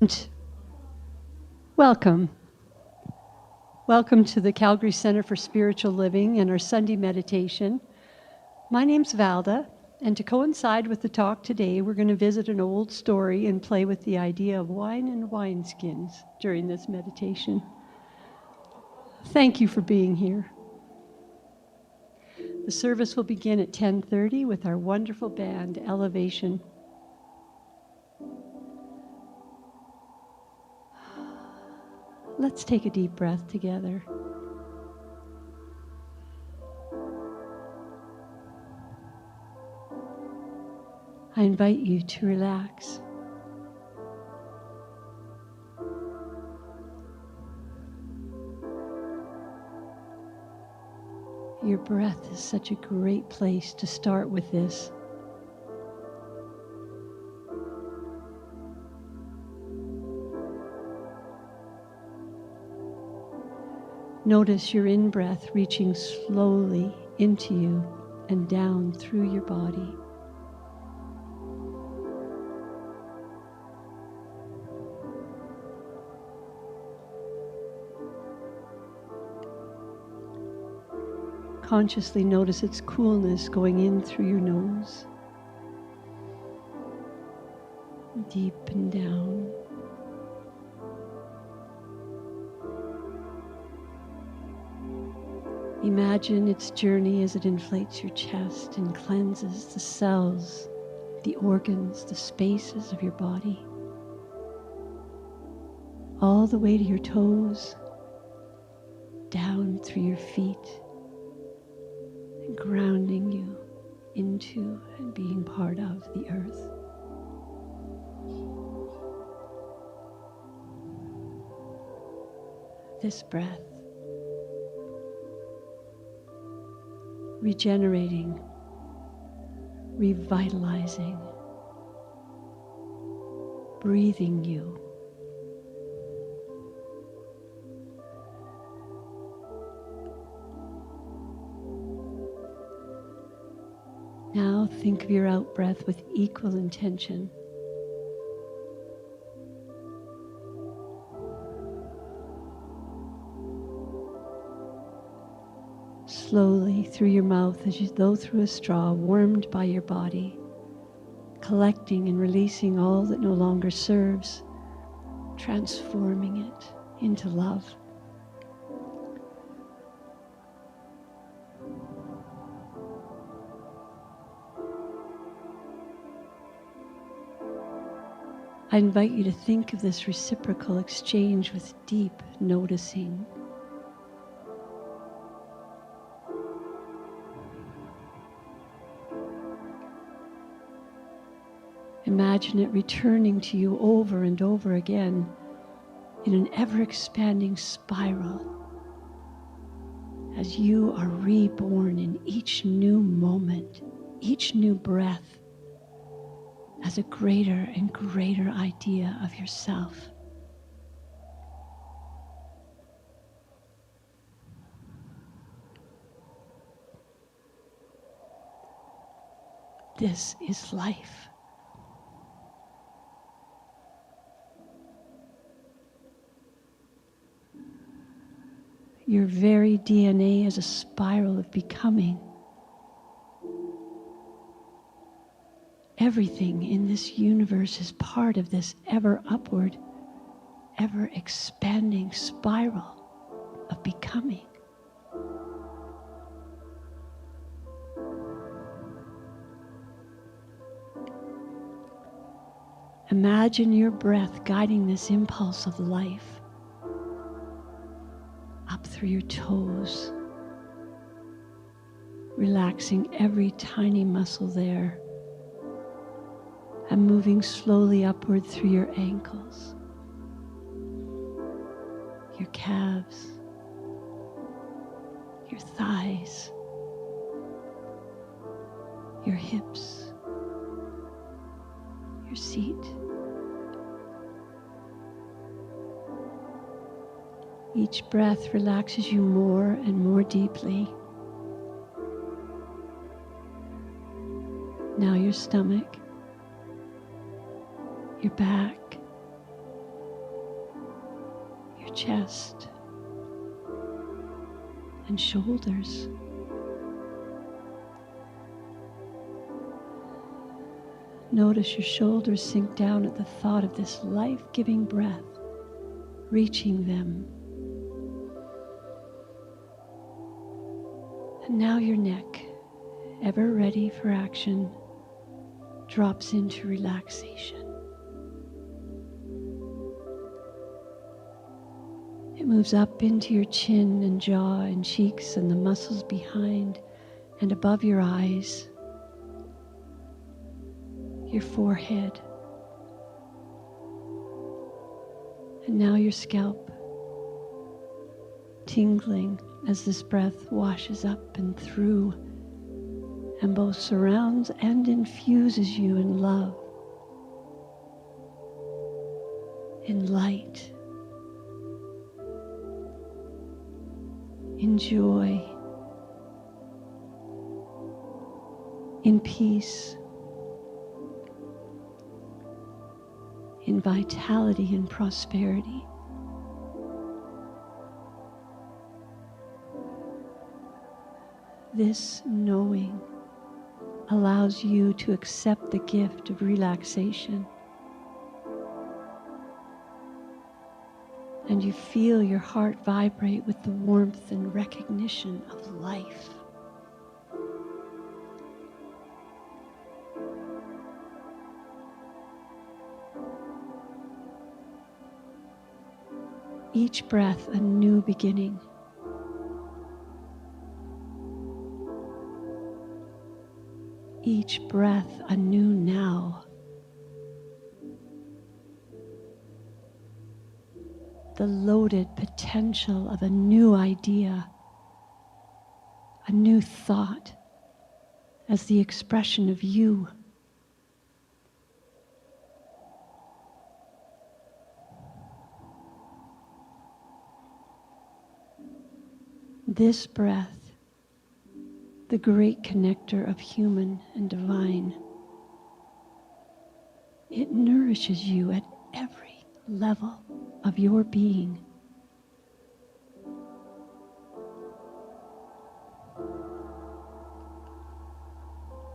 And welcome. Welcome to the Calgary Center for Spiritual Living and our Sunday meditation. My name's Valda, and to coincide with the talk today, we're going to visit an old story and play with the idea of wine and wineskins during this meditation. Thank you for being here. The service will begin at 10:30 with our wonderful band, Elevation. Let's take a deep breath together. I invite you to relax. Your breath is such a great place to start with this. Notice your in-breath reaching slowly into you and down through your body. Consciously notice its coolness going in through your nose, deep and down. Imagine its journey as it inflates your chest and cleanses the cells, the organs, the spaces of your body, all the way to your toes, down through your feet, and grounding you into and being part of the earth. This breath, regenerating, revitalizing, breathing you. Now think of your out-breath with equal intention. Slowly through your mouth as though through a straw, warmed by your body, collecting and releasing all that no longer serves, transforming it into love. I invite you to think of this reciprocal exchange with deep noticing. Imagine it returning to you over and over again in an ever-expanding spiral as you are reborn in each new moment, each new breath, as a greater and greater idea of yourself. This is life. Your very DNA is a spiral of becoming. Everything in this universe is part of this ever upward, ever expanding spiral of becoming. Imagine your breath guiding this impulse of life up through your toes, relaxing every tiny muscle there, and moving slowly upward through your ankles, your calves, your thighs, your hips, your seat. Each breath relaxes you more and more deeply. Now your stomach, your back, your chest and shoulders. Notice your shoulders sink down at the thought of this life-giving breath reaching them. And now your neck, ever ready for action, drops into relaxation. It moves up into your chin and jaw and cheeks and the muscles behind and above your eyes, your forehead, and now your scalp, tingling as this breath washes up and through and both surrounds and infuses you in love, in light, in joy, in peace, in vitality and prosperity. This knowing allows you to accept the gift of relaxation. And you feel your heart vibrate with the warmth and recognition of life. Each breath a new beginning. Each breath a new now. The loaded potential of a new idea, a new thought as the expression of you. This breath, the great connector of human and divine, it nourishes you at every level of your being.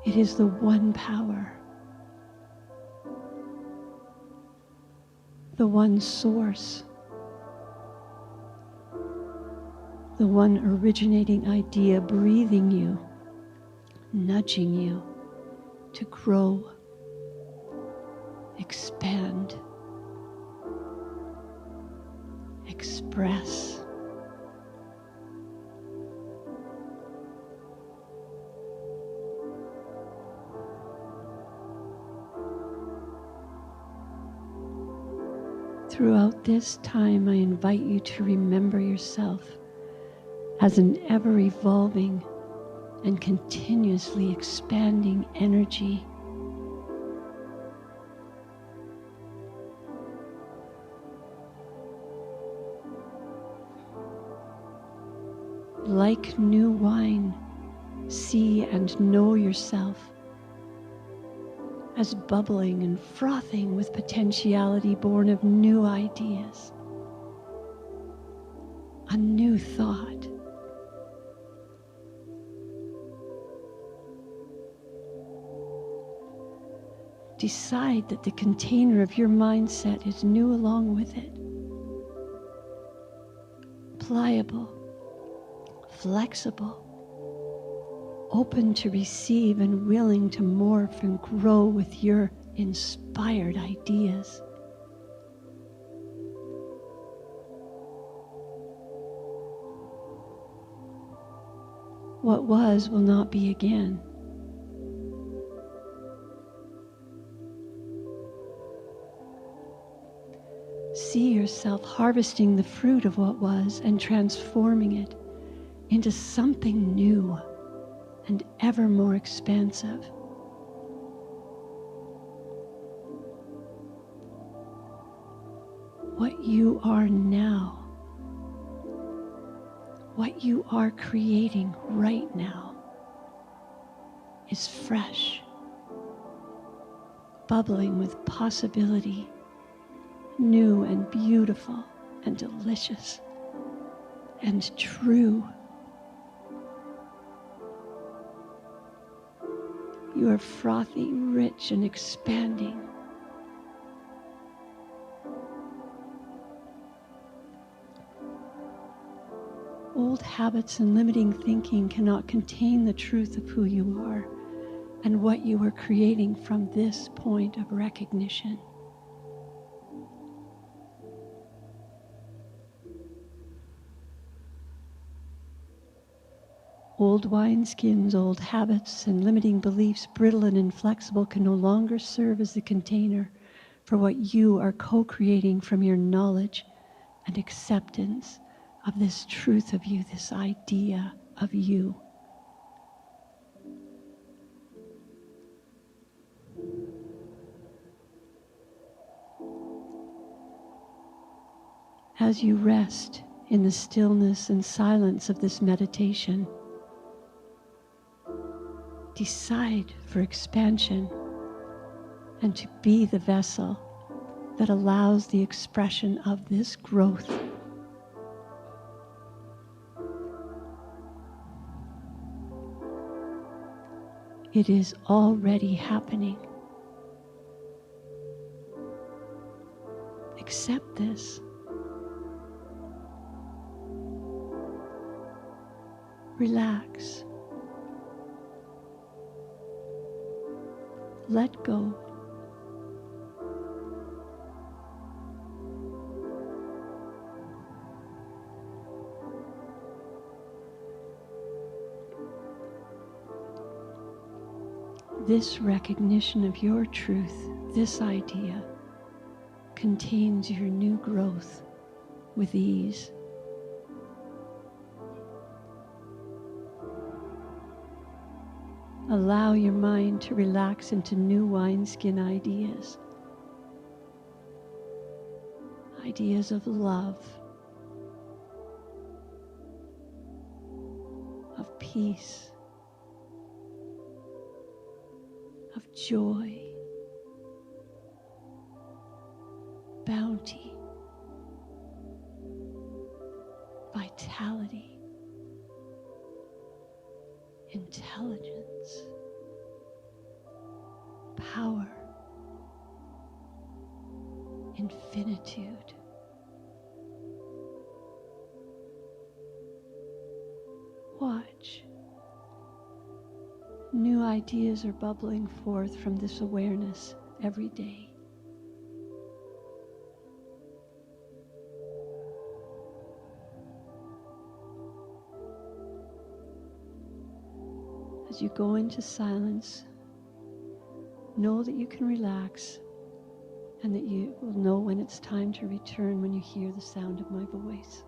It is the one power, the one source, the one originating idea breathing you, nudging you to grow, expand, express. Throughout this time, I invite you to remember yourself as an ever-evolving and continuously expanding energy. Like new wine, see and know yourself as bubbling and frothing with potentiality born of new ideas, a new thought. Decide that the container of your mindset is new along with it. Pliable, flexible, open to receive and willing to morph and grow with your inspired ideas. What was will not be again. See yourself harvesting the fruit of what was and transforming it into something new and ever more expansive. What you are now, what you are creating right now, is fresh, bubbling with possibility, new and beautiful and delicious and true. You are frothy, rich, and expanding. Old habits and limiting thinking cannot contain the truth of who you are and what you are creating from this point of recognition. Old wineskins, old habits, and limiting beliefs, brittle and inflexible, can no longer serve as the container for what you are co-creating from your knowledge and acceptance of this truth of you, this idea of you. As you rest in the stillness and silence of this meditation, decide for expansion and to be the vessel that allows the expression of this growth. It is already happening. Accept this. Relax. Let go. This recognition of your truth, this idea, contains your new growth with ease. Allow your mind to relax into new wineskin ideas. Ideas of love, of peace, of joy, bounty, vitality, intelligence, power, infinitude. Watch. New ideas are bubbling forth from this awareness every day. As you go into silence, know that you can relax and that you will know when it's time to return when you hear the sound of my voice.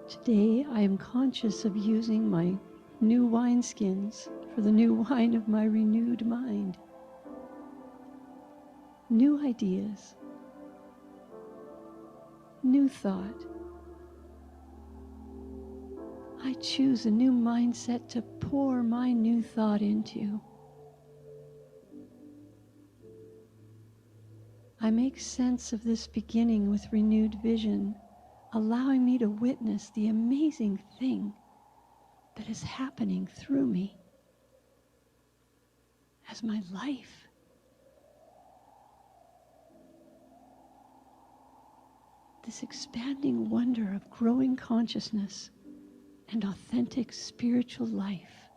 Today I am conscious of using my new wineskins for the new wine of my renewed mind. New ideas, new thought. I choose a new mindset to pour my new thought into. I make sense of this beginning with renewed vision, allowing me to witness the amazing thing that is happening through me as my life. This expanding wonder of growing consciousness and authentic spiritual life.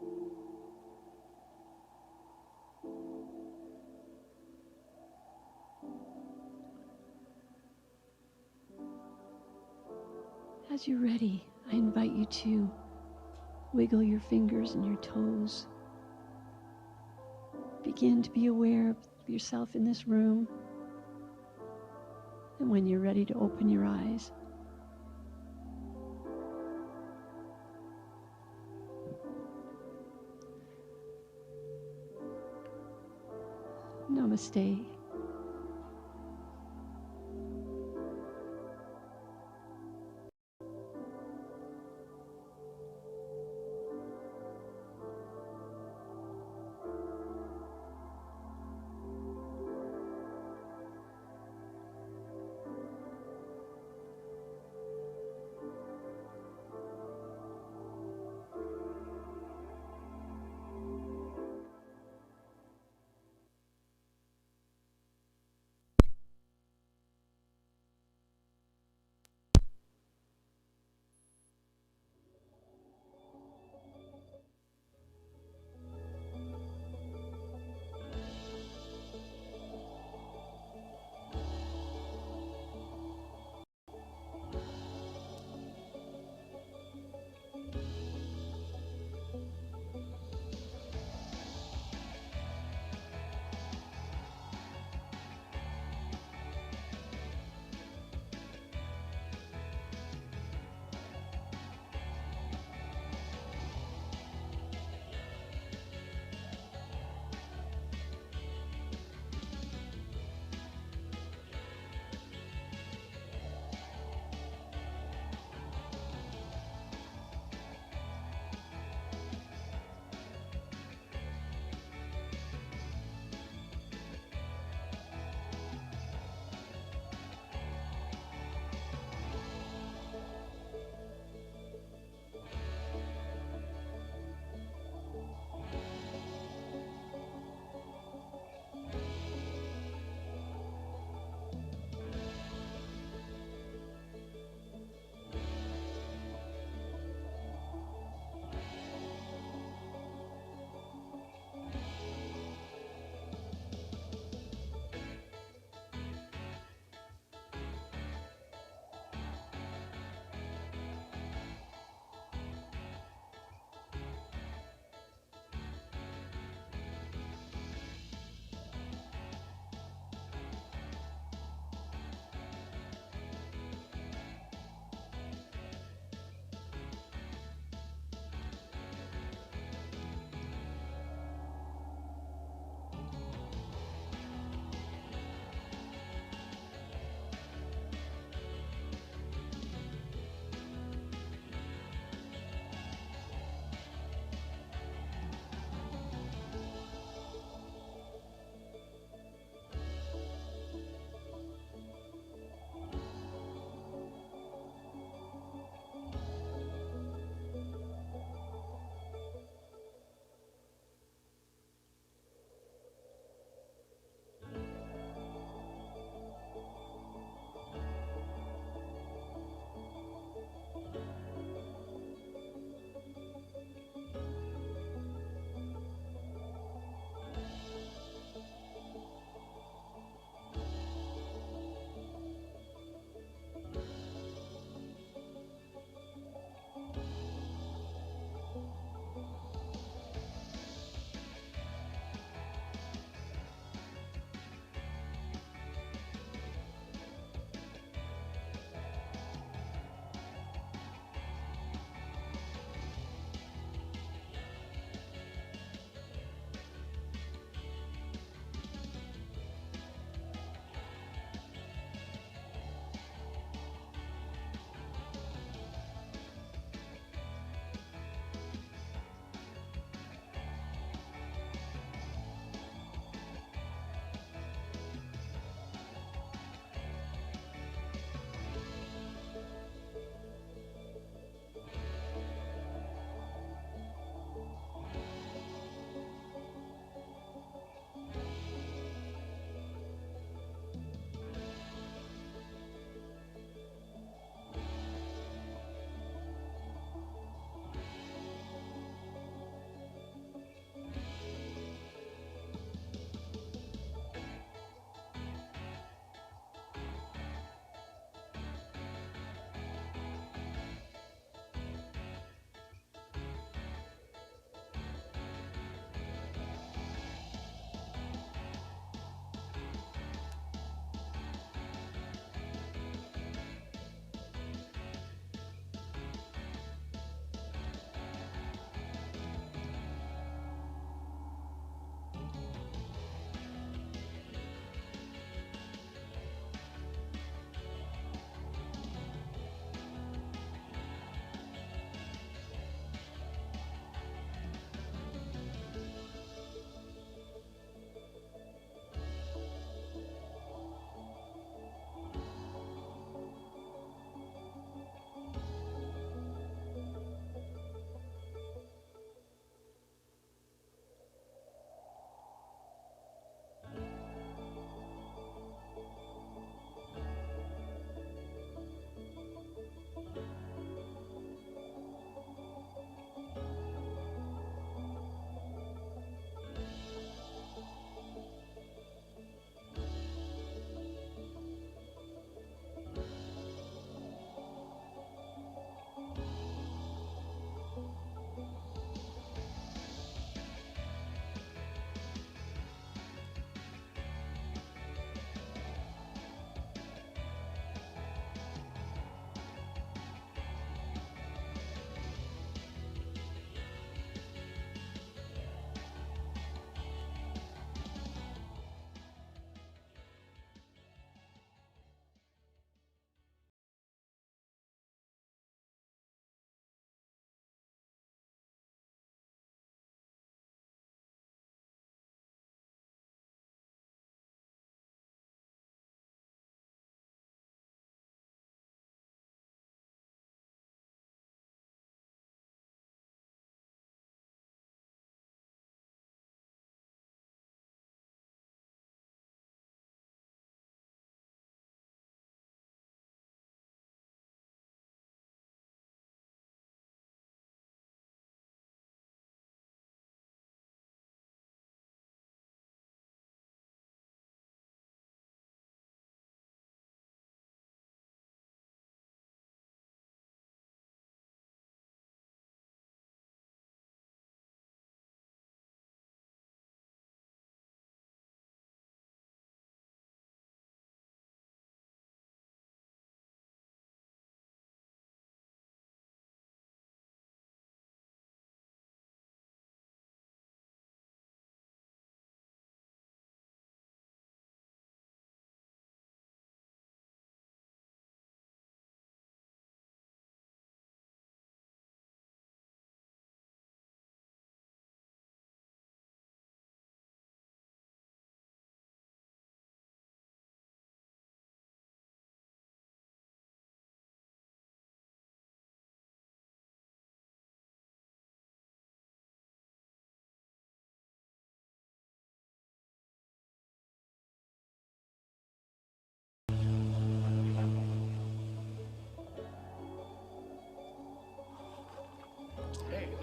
As you're ready, I invite you to wiggle your fingers and your toes. Begin to be aware of yourself in this room. And when you're ready to open your eyes, namaste.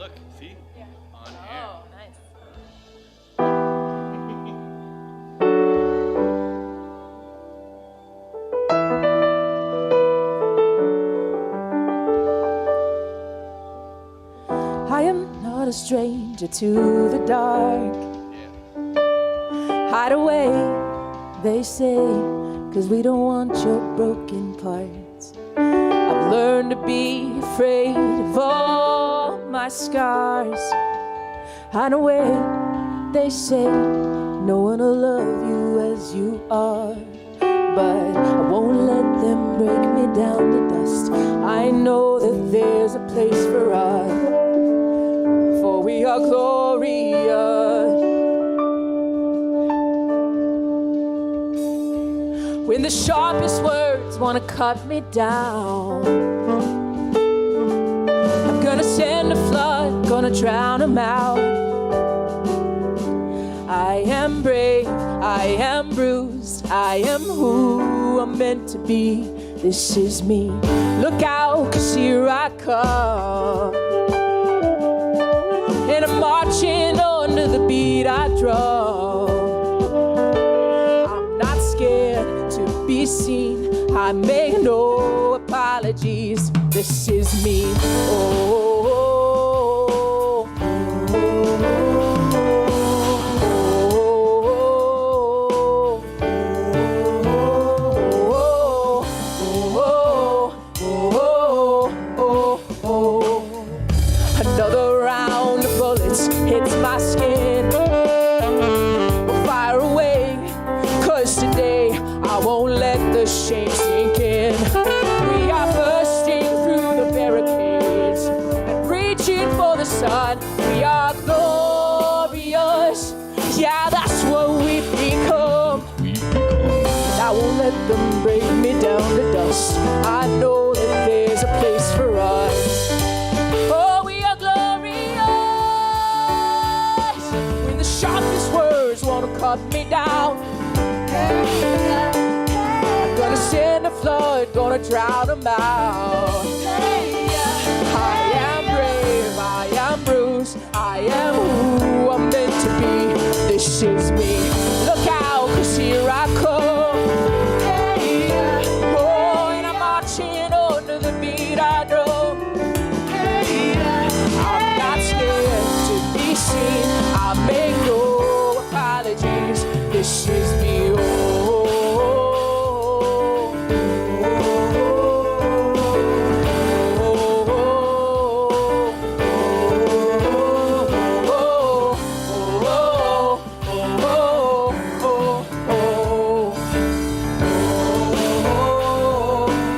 Look, see? Yeah. On air. Oh, nice. I am not a stranger to the dark. Hide away, they say, 'cause we don't want your broken parts. I've learned to be afraid of all my scars. Hide away, they say, no one will love you as you are. But I won't let them break me down to dust. I know that there's a place for us, for we are glorious. When the sharpest words wanna cut me down, I'm gonna send a flood, gonna drown them out. I am brave, I am bruised, I am who I'm meant to be. This is me. Look out, 'cause here I come, and I'm marching on to the beat I drum. I'm not scared to be seen, I make no apologies. This is me. Another round of bullets hits my skin. We'll fire away, 'cause today I won't let the shame sink in. We are bursting through the barricades and reaching for the sun. We are glorious, yeah, that's what we've become. I won't let them break me down to dust. I know that there's a place for us. Oh, we are glorious. When the sharpest words wanna cut me down, I'm gonna send a flood, gonna drown them out. I am brave, I am bruised, I am who I'm meant to be. This is me. Look out, 'cause here I come. Oh, and I'm marching on to the beat I drum. I'm not scared to be seen, I make no apologies. This is me.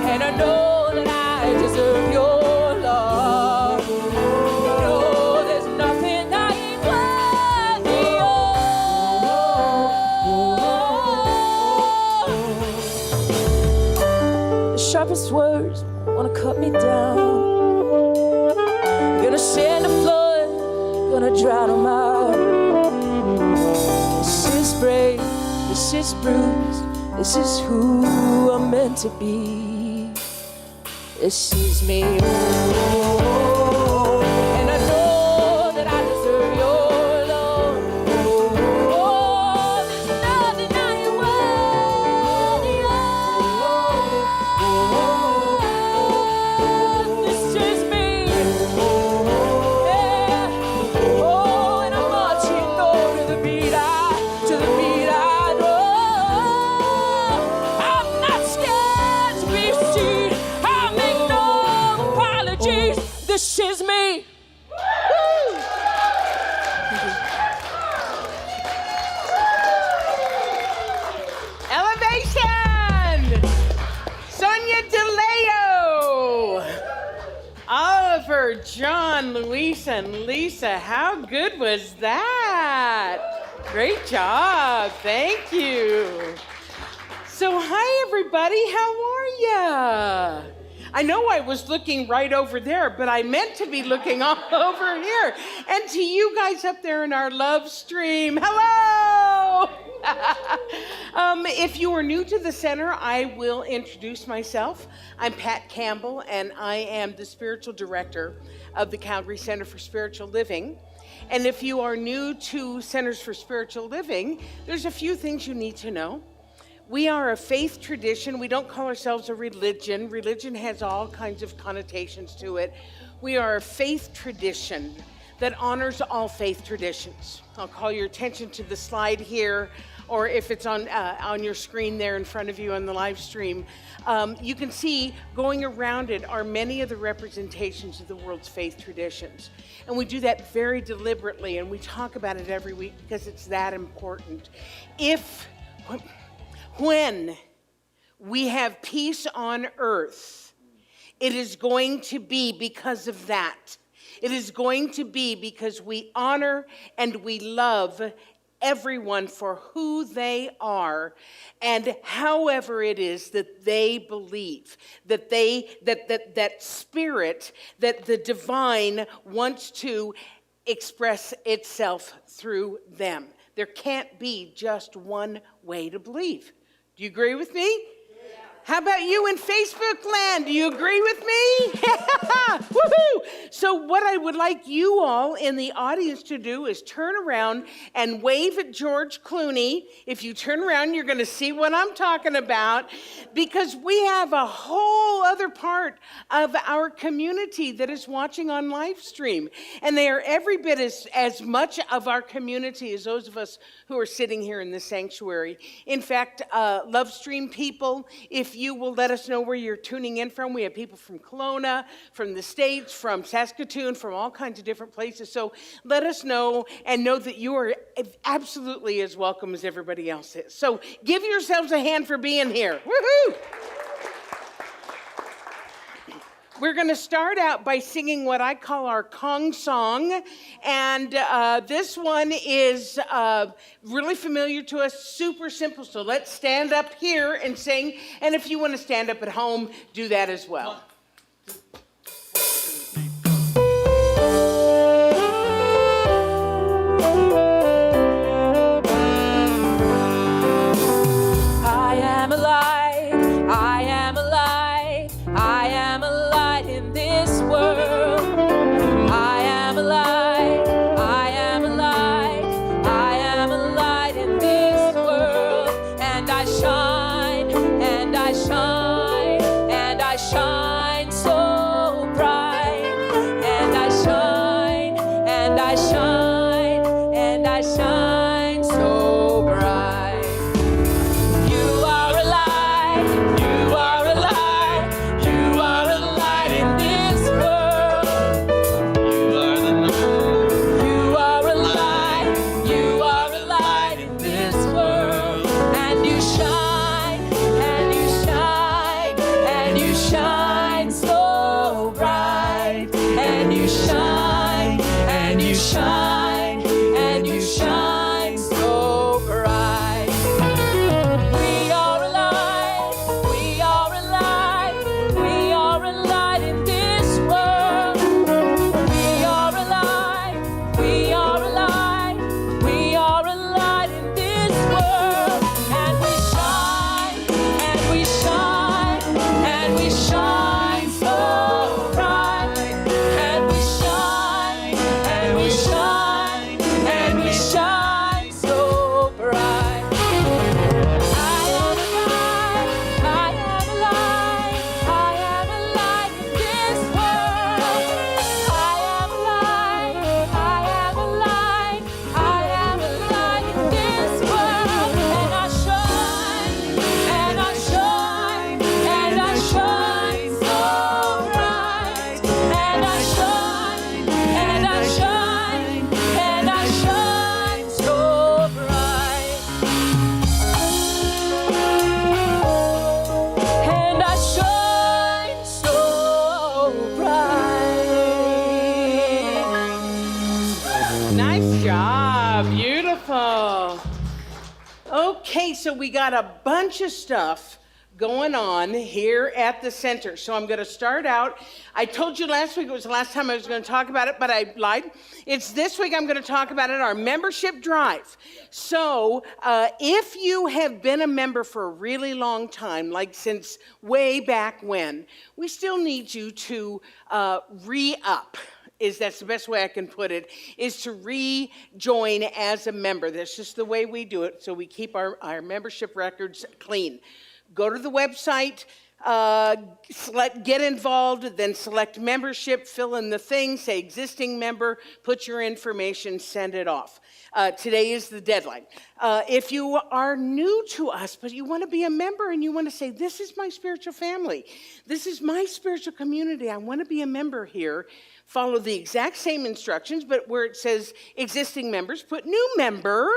And I know that I deserve your love. No, there's nothing I ain't worthy of. The sharpest words wanna cut me down. Gonna send a flood, gonna drown them out. This is brave, this is bruised, this is who I'm meant to be. This is me. And I know that I deserve your love. Oh, there's nothing I ain't worthy of. This is me. Yeah. Oh, and I'm marching on to the beat I drum. I'm not scared to be seen, I make no apologies. This is me. Elevation! Sonia DeLeo! Oliver, John, Louisa, and Lisa, how good was that? Great job, thank you. So hi everybody, how are ya? I know I was looking right over there, but I meant to be looking all over here. And to you guys up there in our love stream, hello! If you are new to the center, I will introduce myself. I'm Pat Campbell, and I am the spiritual director of the Calgary Center for Spiritual Living. And if you are new to Centers for Spiritual Living, there's a few things you need to know. We are a faith tradition. We don't call ourselves a religion. Religion has all kinds of connotations to it. We are a faith tradition that honors all faith traditions. I'll call your attention to the slide here, or if it's on your screen there in front of you on the live stream, you can see going around it are many of the representations of the world's faith traditions. And we do that very deliberately, and we talk about it every week because it's that important. When we have peace on earth, it is going to be because of that. It is going to be because we honor and we love everyone for who they are and however it is that they believe, that spirit, that the divine wants to express itself through them. There can't be just one way to believe. Do you agree with me? How about you in Facebook land? Do you agree with me? Woohoo! So what I would like you all in the audience to do is turn around and wave at George Clooney. If you turn around, you're going to see what I'm talking about, because we have a whole other part of our community that is watching on live stream. And they are every bit as much of our community as those of us who are sitting here in the sanctuary. In fact, Love Stream people, if you will let us know where you're tuning in from. We have people from Kelowna, from the States, from Saskatoon, from all kinds of different places. So let us know, and know that you are absolutely as welcome as everybody else is. So give yourselves a hand for being here. Woohoo! We're going to start out by singing what I call our Kong song, and this one is really familiar to us, super simple, so let's stand up here and sing, and if you want to stand up at home, do that as well. I am a light, I am a light, I am a light in this world. I am a light, I am a light, I am a light in this world. And I shine, and I shine, and I shine so bright. And I shine, and I shine, and I shine so bright. You are a light, you are a light, you are a light in this world. You are the light, you are a light, you are a light in this world. And you shine, and you shine, and you shine so bright. And you shine, and you shine, and you shine so bright. We are a light, we are a light, we are a light in this world. We are a light, we are a light, we are a light in this world. And we shine, and we shine, and we shine so bright. And we shine, and we shine, and we shine so bright. I am a light, I am a light, I am a light in this world. I am a light, I am a light, I am a light in this world. And I shine, and I shine, and I shine so bright. And I shine, and I shine, and I shine so bright. And I shine so bright. Nice job. Beautiful. Okay, so we got a bunch of stuff going on here at the center. So I'm going to start out. I told you last week it was the last time I was going to talk about it, but I lied. It's this week I'm going to talk about it, our membership drive. So if you have been a member for a really long time, like since way back when, we still need you to re-up. That's the best way I can put it, is to rejoin as a member. That's just the way we do it, so we keep our membership records clean. Go to the website, select get involved, then select membership, fill in the thing, say existing member, put your information, send it off. Today is the deadline. If you are new to us, but you want to be a member and you want to say, this is my spiritual family, this is my spiritual community, I want to be a member here, follow the exact same instructions, but where it says existing members, put new member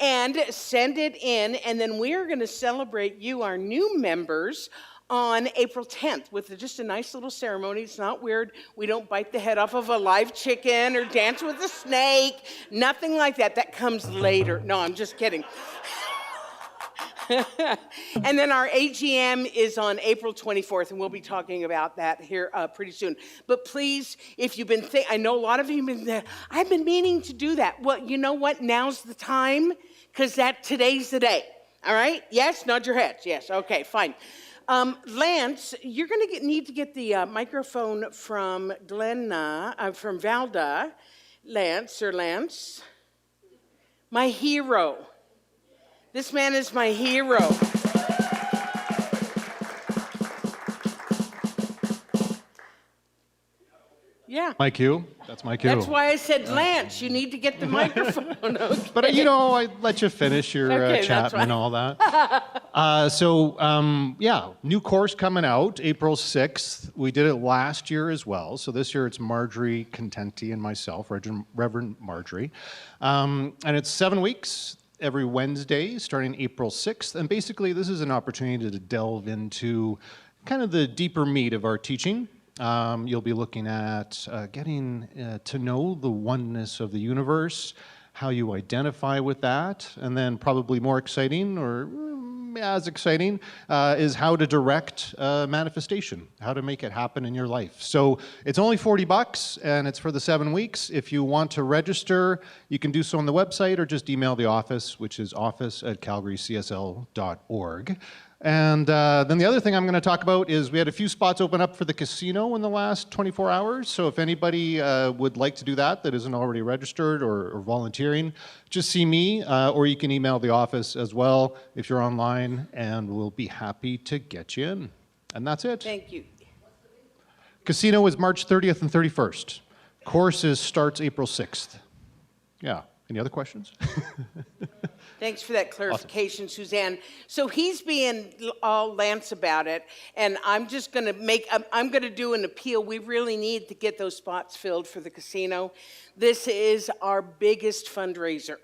and send it in. And then we are going to celebrate you, our new members, on April 10th with just a nice little ceremony. It's not weird. We don't bite the head off of a live chicken or dance with a snake. Nothing like that. That comes later. No, I'm just kidding. And then our AGM is on April 24th, and we'll be talking about that here pretty soon. But please, if you've been I know a lot of you have been there, I've been meaning to do that. Well, you know what? Now's the time, because today's the day. All right? Yes? Nod your heads. Yes. Okay, fine. Lance, you're going to need to get the microphone from from Valda. Lance, my hero. This man is my hero. Yeah. My cue. That's my cue. That's why I said, Lance, you need to get the microphone. Okay. But, I let you finish your chat and all that. New course coming out April 6th. We did it last year as well. So this year it's Marjorie Contenti and myself, Reverend Marjorie. And it's 7 weeks. Every Wednesday, starting April 6th. And basically, this is an opportunity to delve into kind of the deeper meat of our teaching. You'll be looking at getting to know the oneness of the universe, how you identify with that, and then probably more exciting, or as exciting, is how to direct manifestation, how to make it happen in your life. So it's only $40, and it's for the 7 weeks. If you want to register, you can do so on the website or just email the office, which is office@calgarycsl.org. And then the other thing I'm going to talk about is we had a few spots open up for the casino in the last 24 hours. So if anybody would like to do that isn't already registered or volunteering, just see me, or you can email the office as well if you're online, and we'll be happy to get you in. And that's it. Thank you. Casino is March 30th and 31st. Courses starts April 6th. Yeah. Any other questions? Thanks for that clarification, awesome. Suzanne. So he's being all Lance about it, and I'm just going to I'm going to do an appeal. We really need to get those spots filled for the casino. This is our biggest fundraiser.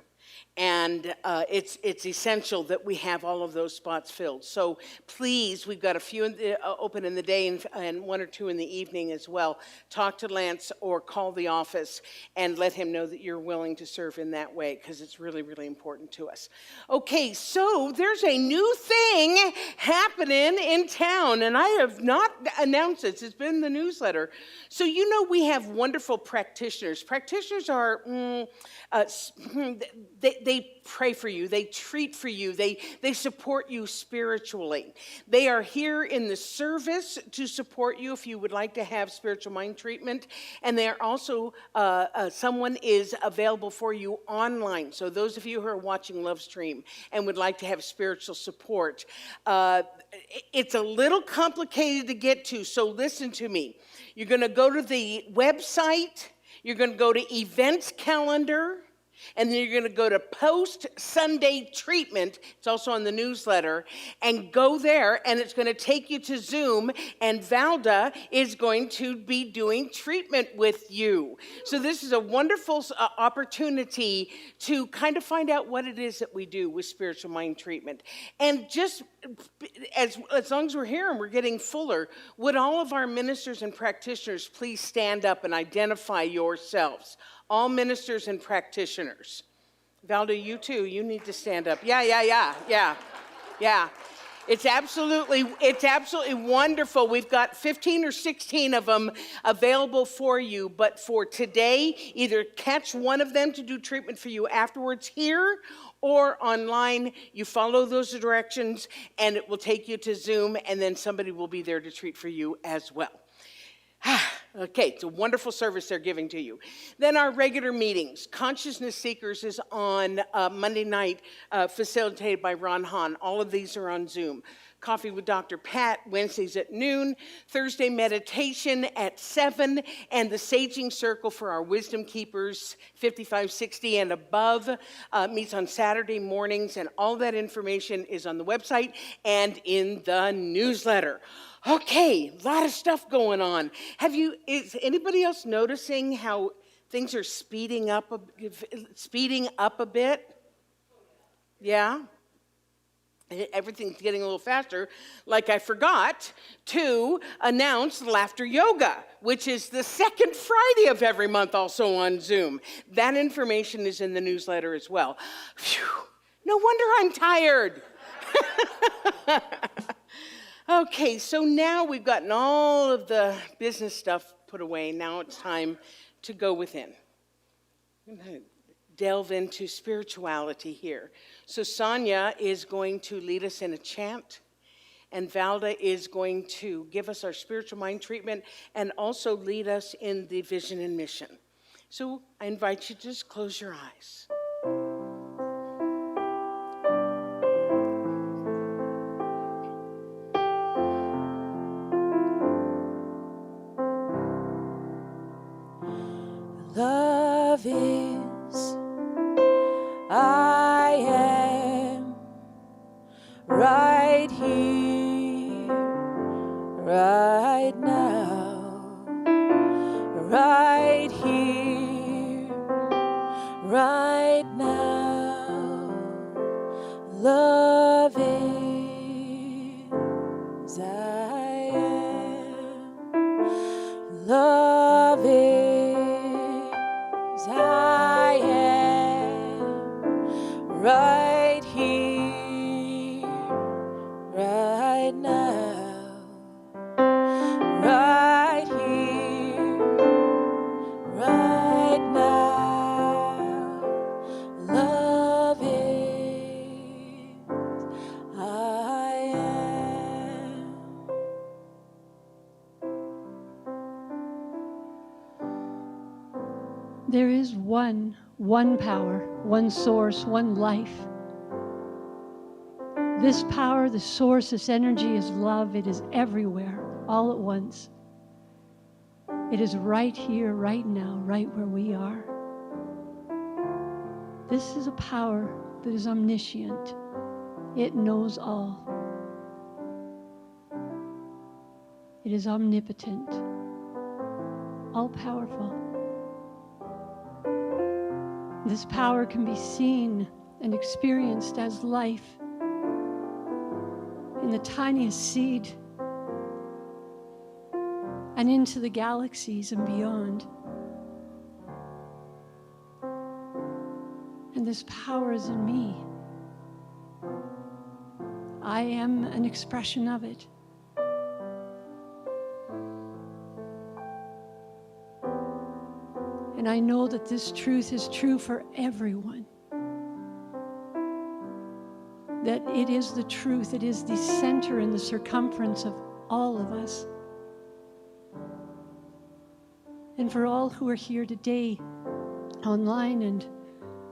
And it's essential that we have all of those spots filled. So please, we've got a few open in the day and 1 or 2 in the evening as well. Talk to Lance or call the office and let him know that you're willing to serve in that way, because it's really, really important to us. Okay, so there's a new thing happening in town, and I have not announced this. It's been in the newsletter. So we have wonderful practitioners. Practitioners are... They pray for you, they treat for you, they support you spiritually. They are here in the service to support you if you would like to have spiritual mind treatment. And they are also, someone is available for you online. So those of you who are watching Livestream and would like to have spiritual support, it's a little complicated to get to, so listen to me. You're going to go to the website, you're going to go to events calendar, and then you're going to go to post-Sunday treatment. It's also on the newsletter. And go there, and it's going to take you to Zoom, and Valda is going to be doing treatment with you. So this is a wonderful opportunity to kind of find out what it is that we do with spiritual mind treatment. And just as long as we're here and we're getting fuller, would all of our ministers and practitioners please stand up and identify yourselves? All ministers and practitioners. Valda, you too, you need to stand up. Yeah. It's absolutely wonderful. We've got 15 or 16 of them available for you. But for today, either catch one of them to do treatment for you afterwards here or online. You follow those directions and it will take you to Zoom, and then somebody will be there to treat for you as well. Okay, it's a wonderful service they're giving to you. Then our regular meetings. Consciousness Seekers is on Monday night, facilitated by Ron Hahn. All of these are on Zoom. Coffee with Dr. Pat, Wednesdays at noon. Thursday meditation at 7. And the Saging Circle for our Wisdom Keepers, 55, 60 and above, meets on Saturday mornings. And all that information is on the website and in the newsletter. Okay, a lot of stuff going on. Is anybody else noticing how things are speeding up a bit? Yeah? Everything's getting a little faster. Like I forgot to announce Laughter Yoga, which is the second Friday of every month, also on Zoom. That information is in the newsletter as well. Phew, no wonder I'm tired. Okay, so now we've gotten all of the business stuff put away. Now it's time to go within. I'm going to delve into spirituality here. So Sonia is going to lead us in a chant, and Valda is going to give us our spiritual mind treatment and also lead us in the vision and mission. So I invite you to just close your eyes. Love is, I am right here, right now, right here, right now. Love is, I am. Love is, I am right here, right now, right here, right now. Love is, I am. There is one power, one source, one life. This power, the source, this energy is love. It is everywhere, all at once. It is right here, right now, right where we are. This is a power that is omniscient. It knows all. It is omnipotent, all-powerful. This power can be seen and experienced as life in the tiniest seed and into the galaxies and beyond. And this power is in me. I am an expression of it. And I know that this truth is true for everyone. That it is the truth, it is the center and the circumference of all of us. And for all who are here today, online and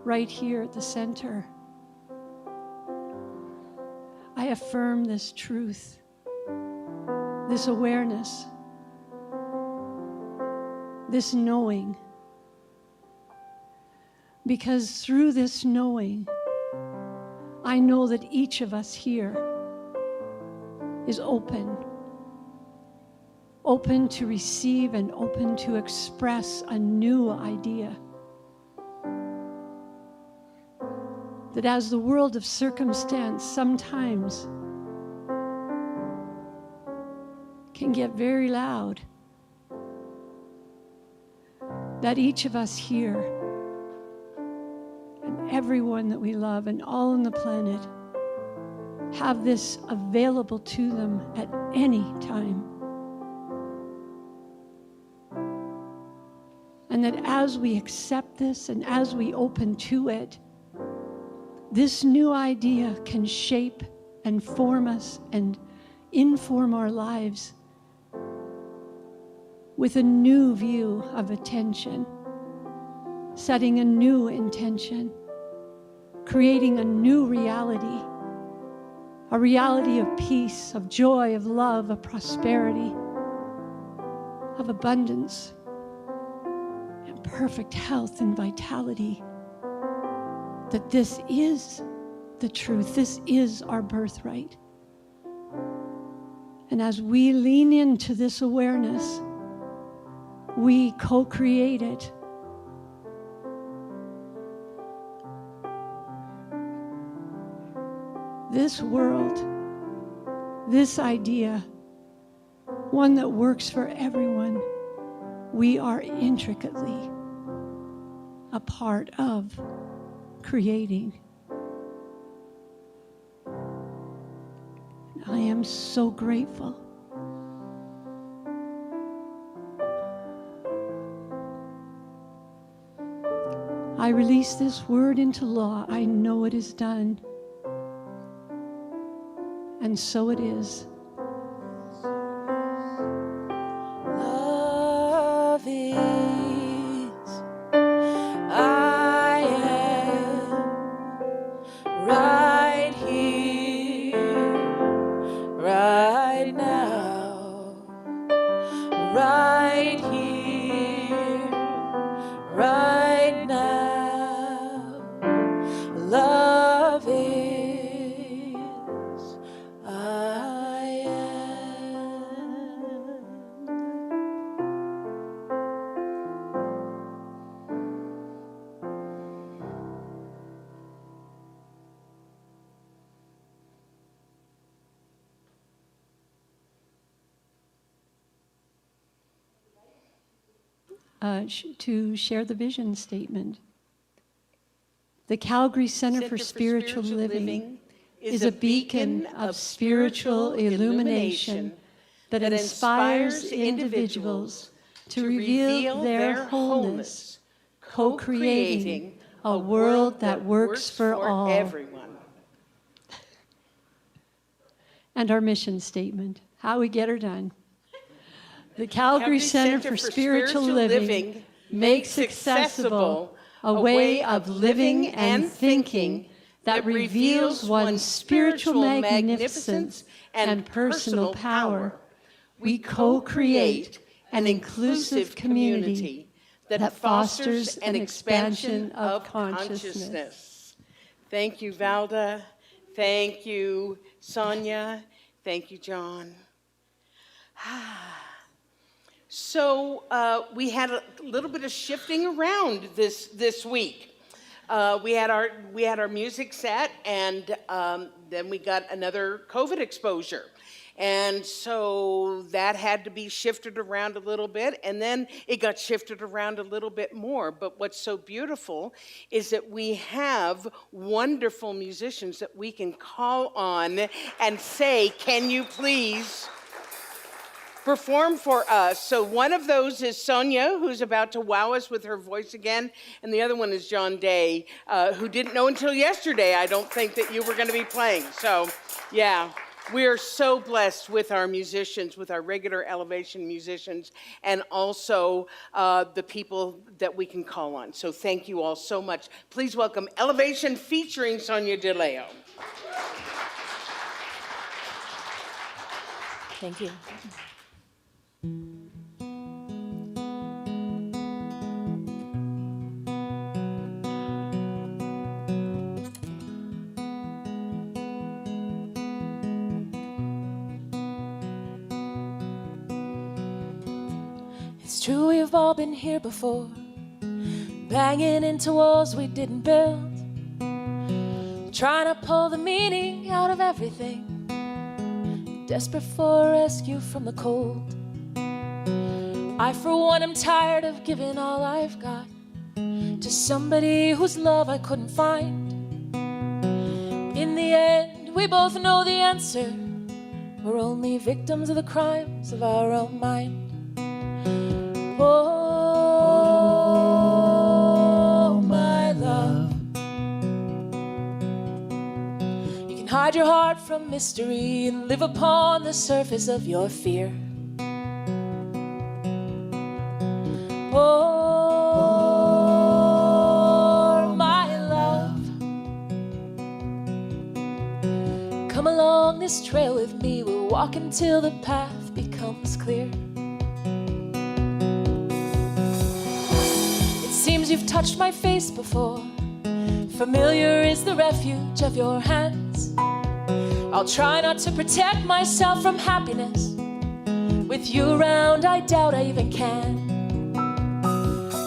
right here at the center, I affirm this truth, this awareness, this knowing. Because through this knowing, I know that each of us here is open to receive and open to express a new idea. That as the world of circumstance sometimes can get very loud, that each of us here, everyone that we love and all on the planet have this available to them at any time. And that as we accept this and as we open to it, this new idea can shape and form us and inform our lives with a new view of attention, setting a new intention, creating a new reality, a reality of peace, of joy, of love, of prosperity, of abundance, and perfect health and vitality. That this is the truth, this is our birthright. And as we lean into this awareness, we co-create it. This world, this idea, one that works for everyone, we are intricately a part of creating. I am so grateful. I release this word into law. I know it is done. And so it is. Love is, I am right here, right now, right here, right now. Love is, I am. To share the vision statement. The Calgary Center for Spiritual Living is a beacon of spiritual illumination that inspires individuals to reveal their wholeness, co-creating a world that works for all. Everyone. And our mission statement, how we get her done. The Calgary Center for Spiritual Living makes accessible a way of living and thinking that reveals one's spiritual magnificence and personal power. We co-create an inclusive community that fosters an expansion of consciousness. Thank you, Valda. Thank you, Sonia. Thank you, John. So we had a little bit of shifting around this week. We had our music set, and then we got another COVID exposure. And so that had to be shifted around a little bit, and then it got shifted around a little bit more. But what's so beautiful is that we have wonderful musicians that we can call on and say, can you please perform for us? So one of those is Sonia, who's about to wow us with her voice again, and the other one is John Day, who didn't know until yesterday, I don't think, that you were going to be playing. So, yeah. We are so blessed with our musicians, with our regular Elevation musicians, and also the people that we can call on. So thank you all so much. Please welcome Elevation featuring Sonia DeLeo. Thank you. It's true, we've all been here before, banging into walls we didn't build, trying to pull the meaning out of everything, desperate for a rescue from the cold. I, for one, am tired of giving all I've got to somebody whose love I couldn't find. In the end, we both know the answer. We're only victims of the crimes of our own mind. Oh, my love, you can hide your heart from mystery and live upon the surface of your fear. Oh, my love, come along this trail with me. We'll walk until the path becomes clear. It seems you've touched my face before. Familiar is the refuge of your hands. I'll try not to protect myself from happiness. With you around, I doubt I even can.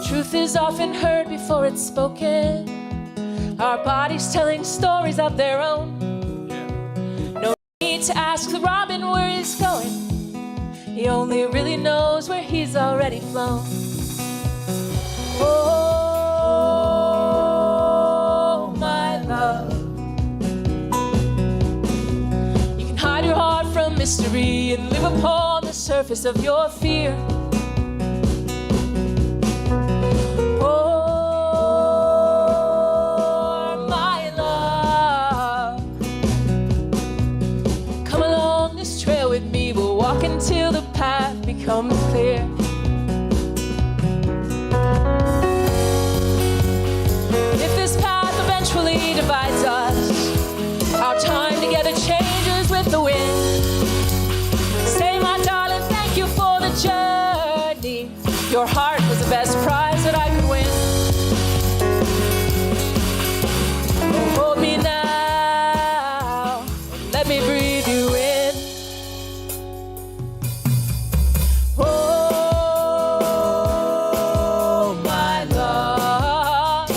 Truth is often heard before it's spoken. Our bodies telling stories of their own. No need to ask the robin where he's going. He only really knows where he's already flown. Oh, my love, you can hide your heart from mystery and live upon the surface of your fear. Oh, my love, come along this trail with me. We'll walk until the path becomes clear. If this path eventually divides us, our time together changes with the wind. Say, my darling, thank you for the journey. Your heart was the best prize that I could win. Oh, hold me now, let me breathe you in. Oh, my love,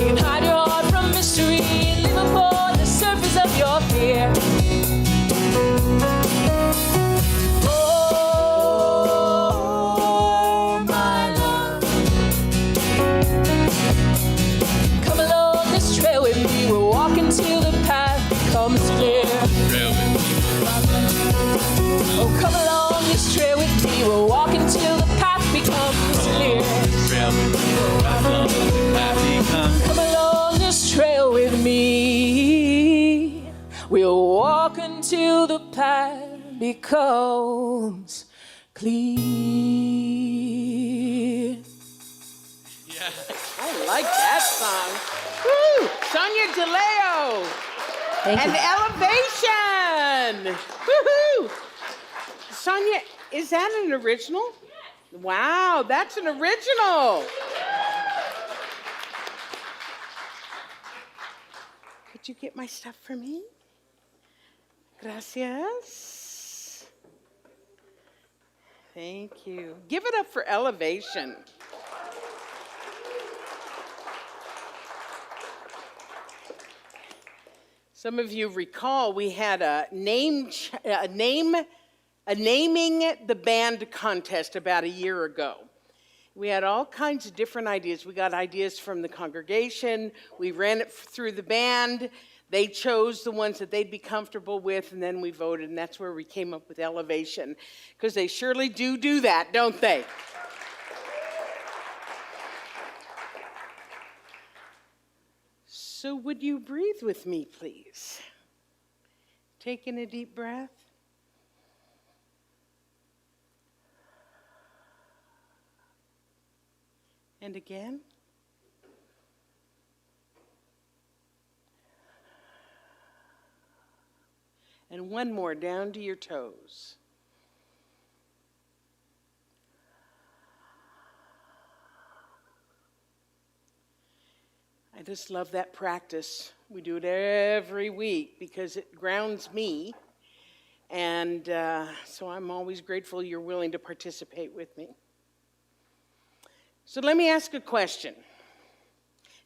you can hide your heart from mystery and live upon the surface of your fear. Oh, my love, come along this trail with me. We'll walk until the path becomes clear. Oh, come along this trail with me. We'll walk until the path becomes clear. Come along this trail with me. We'll walk until the path becomes clear. I like that song. Woo! Sonia DeLeo. Thank And you. Elevation. Woohoo! Sonia, is that an original? Wow, that's an original. Could you get my stuff for me? Gracias. Thank you. Give it up for Elevation. Some of you recall we had a naming the band contest about a year ago. We had all kinds of different ideas. We got ideas from the congregation. We ran it through the band. They chose the ones that they'd be comfortable with, and then we voted, and that's where we came up with Elevation, because they surely do that, don't they? So would you breathe with me, please? Taking a deep breath. And again. And one more down to your toes. I just love that practice. We do it every week because it grounds me. And so I'm always grateful you're willing to participate with me. So let me ask a question.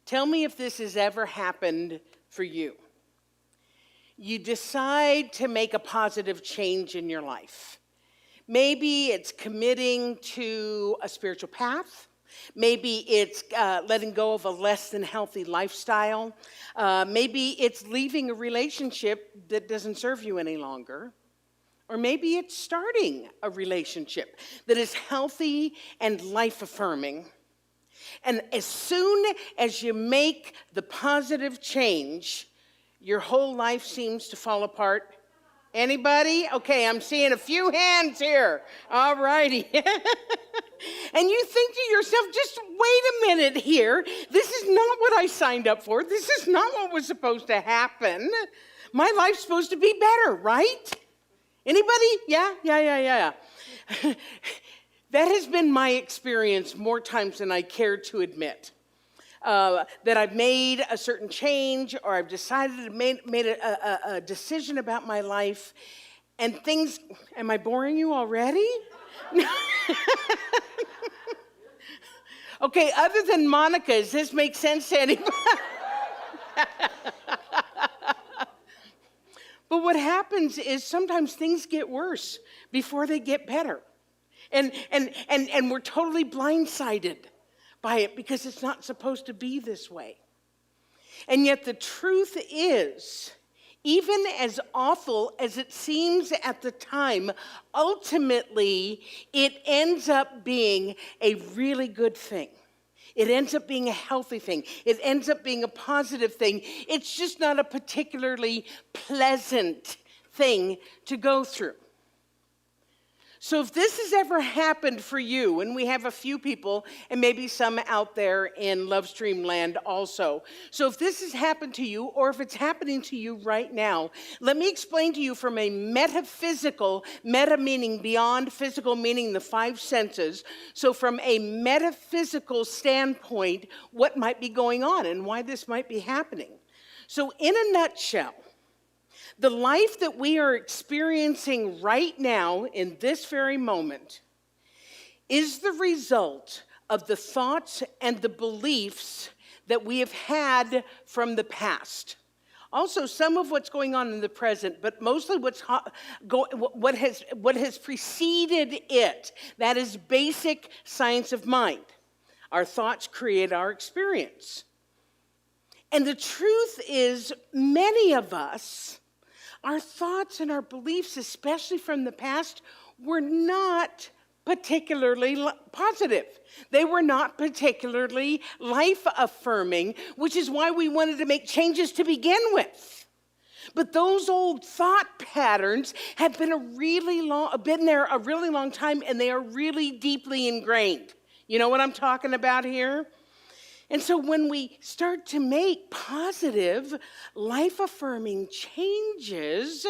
Tell me if this has ever happened for you. You decide to make a positive change in your life. Maybe it's committing to a spiritual path. Maybe it's letting go of a less than healthy lifestyle. Maybe it's leaving a relationship that doesn't serve you any longer. Or maybe it's starting a relationship that is healthy and life-affirming. And as soon as you make the positive change, your whole life seems to fall apart. Anybody? Okay, I'm seeing a few hands here. All righty. And you think to yourself, just wait a minute here. This is not what I signed up for. This is not what was supposed to happen. My life's supposed to be better, right? Anybody? Yeah. That has been my experience more times than I care to admit. That I've made a certain change, or I've decided to made a decision about my life, and things. Am I boring you already? Okay, other than Monica, does this make sense to anybody? But what happens is sometimes things get worse before they get better. And we're totally blindsided by it because it's not supposed to be this way. And yet the truth is, even as awful as it seems at the time, ultimately it ends up being a really good thing. It ends up being a healthy thing. It ends up being a positive thing. It's just not a particularly pleasant thing to go through. So if this has ever happened for you, and we have a few people, and maybe some out there in Lovestream land also. So if this has happened to you, or if it's happening to you right now, let me explain to you from a metaphysical, meta meaning beyond, physical meaning the five senses. So from a metaphysical standpoint, what might be going on and why this might be happening. So in a nutshell, the life that we are experiencing right now in this very moment is the result of the thoughts and the beliefs that we have had from the past. Also, some of what's going on in the present, but mostly what has preceded it. That is basic science of mind. Our thoughts create our experience. And the truth is, many of us, our thoughts and our beliefs, especially from the past, were not particularly positive. They were not particularly life-affirming, which is why we wanted to make changes to begin with. But those old thought patterns have been there a really long time, and they are really deeply ingrained. You know what I'm talking about here? And so when we start to make positive, life-affirming changes,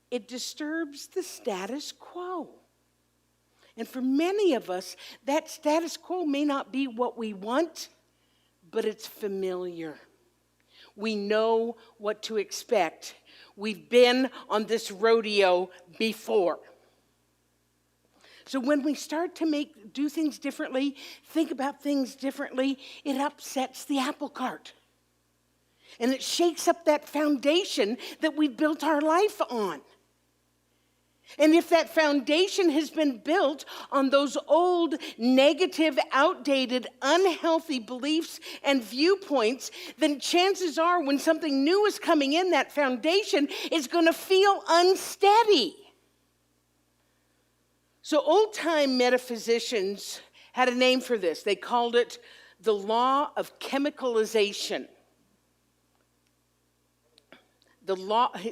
it disturbs the status quo. And for many of us, that status quo may not be what we want, but it's familiar. We know what to expect. We've been on this rodeo before. So when we start to do things differently, think about things differently, it upsets the apple cart. And it shakes up that foundation that we built our life on. And if that foundation has been built on those old, negative, outdated, unhealthy beliefs and viewpoints, then chances are when something new is coming in, that foundation is going to feel unsteady. So old-time metaphysicians had a name for this. They called it the law of chemicalization.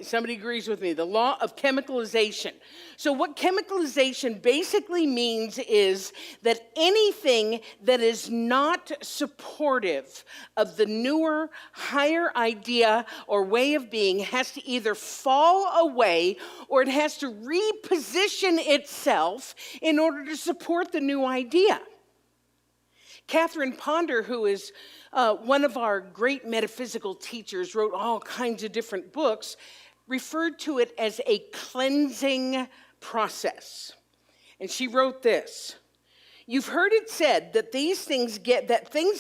Somebody agrees with me, the law of chemicalization. So what chemicalization basically means is that anything that is not supportive of the newer, higher idea or way of being has to either fall away or it has to reposition itself in order to support the new idea. Catherine Ponder, who is one of our great metaphysical teachers, wrote all kinds of different books, referred to it as a cleansing process. And she wrote this: "You've heard it said that things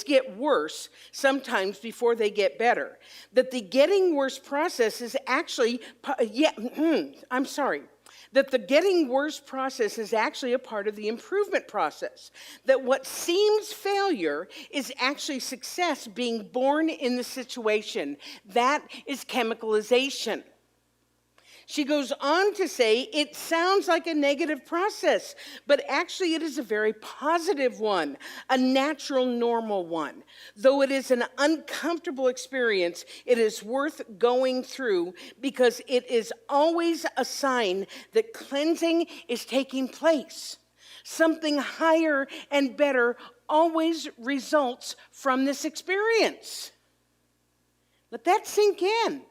get worse sometimes before they get better. That the getting worse process is actually, That the getting worse process is actually a part of the improvement process. That what seems failure is actually success being born in the situation. That is chemicalization. She goes on to say, it sounds like a negative process, but actually it is a very positive one, a natural, normal one. Though it is an uncomfortable experience, it is worth going through because it is always a sign that cleansing is taking place. Something higher and better always results from this experience. Let that sink in.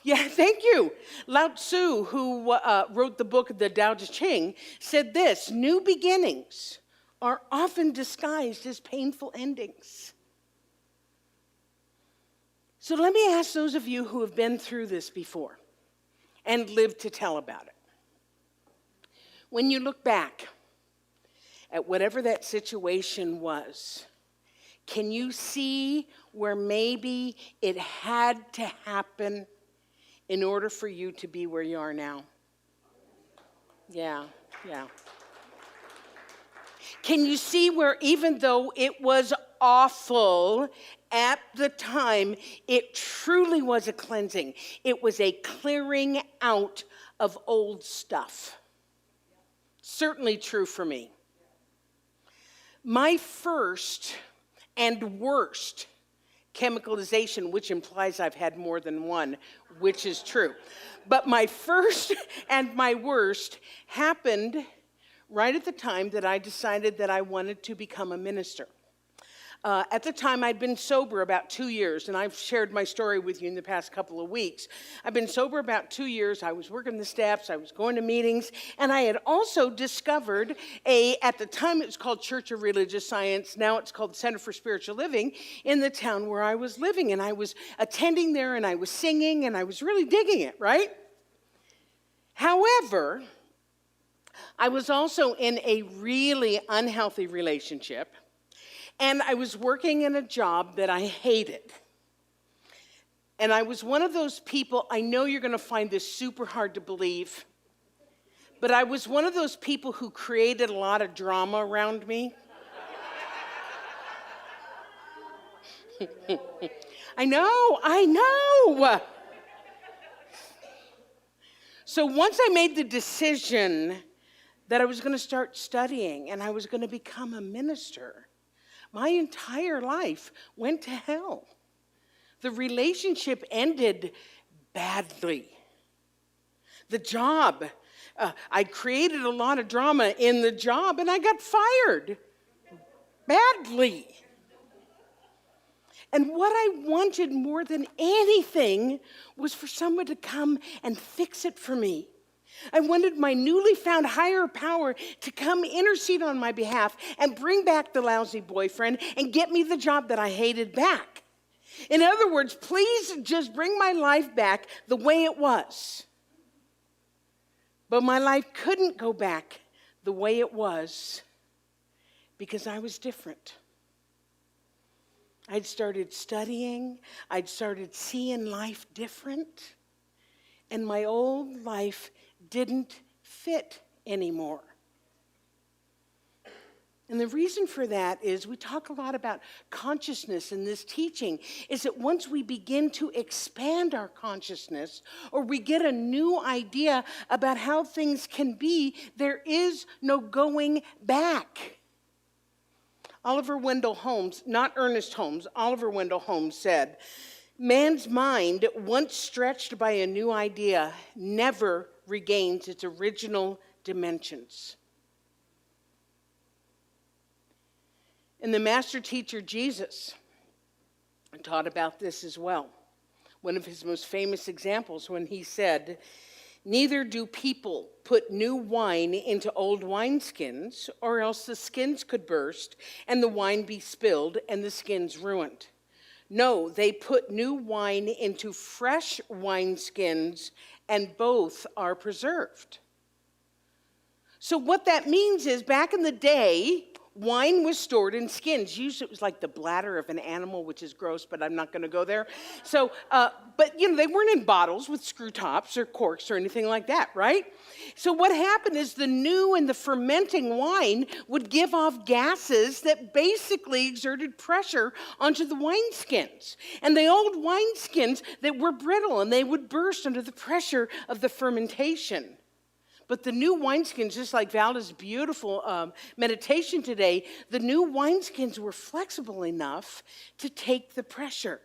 Yeah, thank you. Lao Tzu, who wrote the book, The Tao Te Ching, said this: new beginnings are often disguised as painful endings. So let me ask those of you who have been through this before and lived to tell about it. When you look back at whatever that situation was, can you see where maybe it had to happen in order for you to be where you are now? Yeah. Can you see where even though it was awful at the time, it truly was a cleansing? It was a clearing out of old stuff. Certainly true for me. My first and worst chemicalization, which implies I've had more than one, which is true. But my first and my worst happened right at the time that I decided that I wanted to become a minister. At the time, I'd been sober about 2 years, and I've shared my story with you in the past couple of weeks. I've been sober about 2 years. I was working the steps. I was going to meetings, and I had also discovered at the time it was called Church of Religious Science. Now it's called Center for Spiritual Living in the town where I was living, and I was attending there, and I was singing, and I was really digging it, right? However, I was also in a really unhealthy relationship. And I was working in a job that I hated. And I was one of those people, I know you're going to find this super hard to believe, but I was one of those people who created a lot of drama around me. I know. So once I made the decision that I was going to start studying and I was going to become a minister, my entire life went to hell. The relationship ended badly. The job, I created a lot of drama in the job and I got fired badly. And what I wanted more than anything was for someone to come and fix it for me. I wanted my newly found higher power to come intercede on my behalf and bring back the lousy boyfriend and get me the job that I hated back. In other words, please just bring my life back the way it was. But my life couldn't go back the way it was because I was different. I'd started studying. I'd started seeing life different. And my old life didn't fit anymore. And the reason for that is we talk a lot about consciousness in this teaching, is that once we begin to expand our consciousness or we get a new idea about how things can be, there is no going back. Oliver Wendell Holmes, not Ernest Holmes, Oliver Wendell Holmes said, man's mind, once stretched by a new idea, never regains its original dimensions. And the master teacher Jesus taught about this as well. One of his most famous examples when he said, neither do people put new wine into old wineskins, or else the skins could burst and the wine be spilled and the skins ruined. No, they put new wine into fresh wineskins and both are preserved. So what that means is back in the day wine was stored in skins. Usually it was like the bladder of an animal, which is gross, but I'm not going to go there. So, but they weren't in bottles with screw tops or corks or anything like that, right? So what happened is the new and the fermenting wine would give off gases that basically exerted pressure onto the wineskins. And the old wineskins that were brittle, and they would burst under the pressure of the fermentation. But the new wineskins, just like Valda's beautiful meditation today, the new wineskins were flexible enough to take the pressure.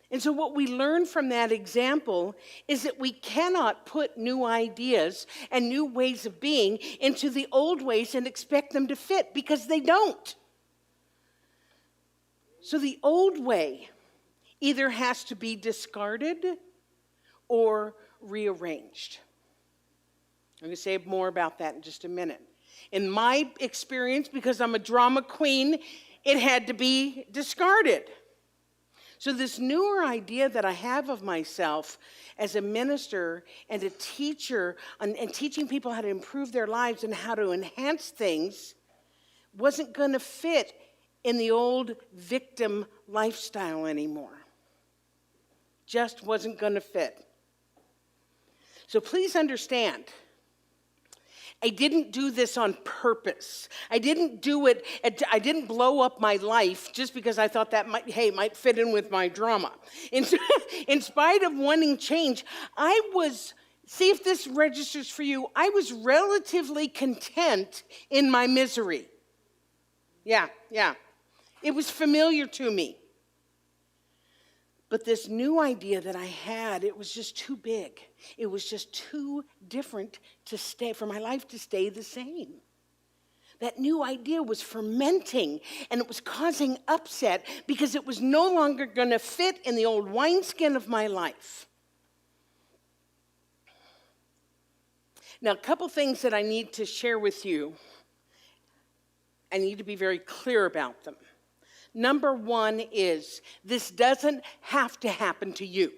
And so what we learn from that example is that we cannot put new ideas and new ways of being into the old ways and expect them to fit, because they don't. So the old way either has to be discarded or rearranged. I'm going to say more about that in just a minute. In my experience, because I'm a drama queen, it had to be discarded. So this newer idea that I have of myself as a minister and a teacher and teaching people how to improve their lives and how to enhance things wasn't going to fit in the old victim lifestyle anymore. Just wasn't going to fit. So please understand, I didn't do this on purpose. I didn't do it, I didn't blow up my life just because I thought that might fit in with my drama. In spite of wanting change, see if this registers for you, I was relatively content in my misery. Yeah. It was familiar to me. But this new idea that I had, it was just too big. It was just too different for my life to stay the same. That new idea was fermenting, and it was causing upset because it was no longer going to fit in the old wineskin of my life. Now, a couple things that I need to share with you. I need to be very clear about them. Number one is, this doesn't have to happen to you.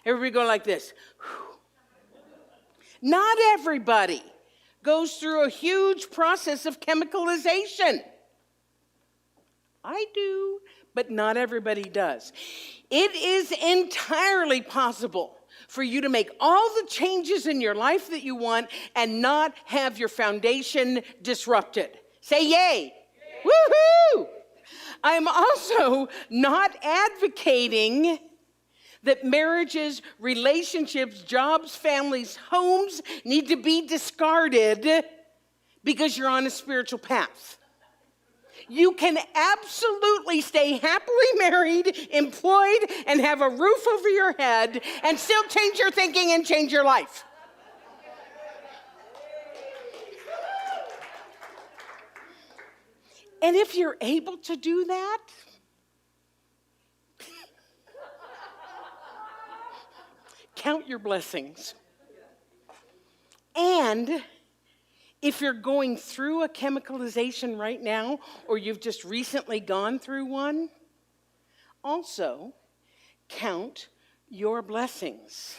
Everybody go like this. Not everybody goes through a huge process of chemicalization. I do, but not everybody does. It is entirely possible for you to make all the changes in your life that you want and not have your foundation disrupted. Say yay. Woohoo! I'm also not advocating that marriages, relationships, jobs, families, homes need to be discarded because you're on a spiritual path. You can absolutely stay happily married, employed, and have a roof over your head and still change your thinking and change your life. And if you're able to do that, count your blessings. And if you're going through a chemicalization right now, or you've just recently gone through one, also count your blessings,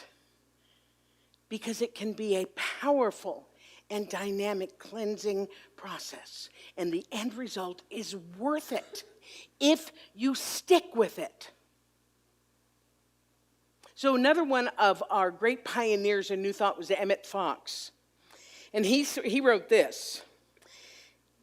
because it can be a powerful and dynamic cleansing process. And the end result is worth it if you stick with it. So another one of our great pioneers in New Thought was Emmett Fox. And he wrote this,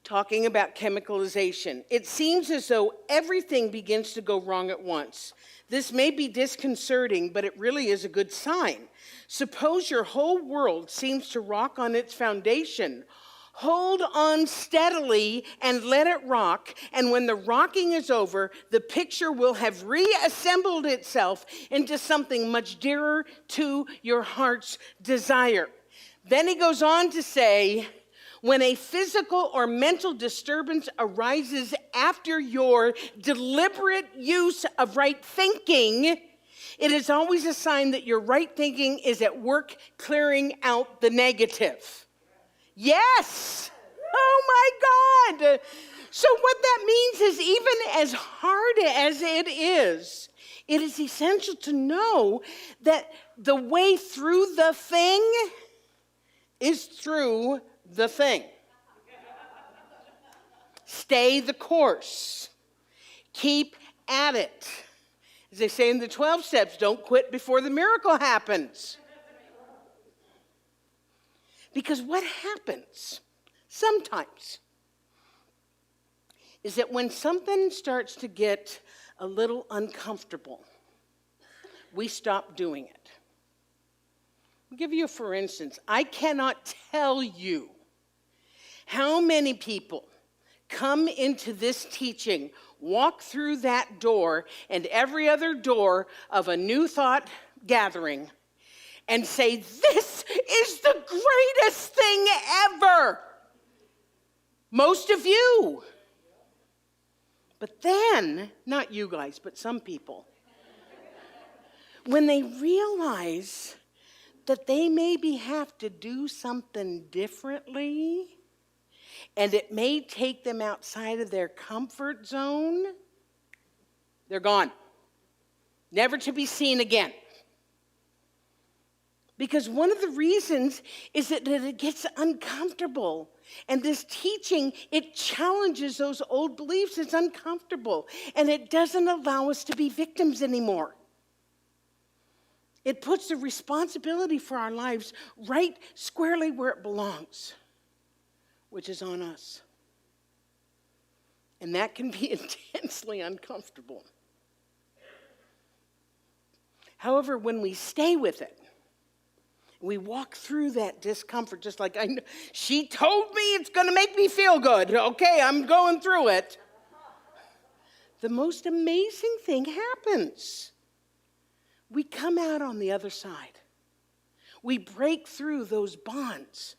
talking about chemicalization. It seems as though everything begins to go wrong at once. This may be disconcerting, but it really is a good sign. Suppose your whole world seems to rock on its foundation. Hold on steadily and let it rock, and when the rocking is over, the picture will have reassembled itself into something much dearer to your heart's desire. Then he goes on to say, when a physical or mental disturbance arises after your deliberate use of right thinking, it is always a sign that your right thinking is at work clearing out the negative. Yes! Oh my God! So what that means is, even as hard as it is essential to know that the way through the thing is through the thing. Stay the course. Keep at it. As they say in the 12 steps, don't quit before the miracle happens. Because what happens sometimes is that when something starts to get a little uncomfortable, we stop doing it. I'll give you a for instance. I cannot tell you how many people come into this teaching, walk through that door and every other door of a New Thought gathering and say, this is the greatest thing ever. Most of you. But then, not you guys, but some people, when they realize that they maybe have to do something differently, and it may take them outside of their comfort zone, they're gone. Never to be seen again. Because one of the reasons is that it gets uncomfortable. And this teaching, it challenges those old beliefs. It's uncomfortable. And it doesn't allow us to be victims anymore. It puts the responsibility for our lives right squarely where it belongs, which is on us. And that can be intensely uncomfortable. However, when we stay with it, we walk through that discomfort, just like she told me it's going to make me feel good. Okay, I'm going through it. The most amazing thing happens. We come out on the other side. We break through those bonds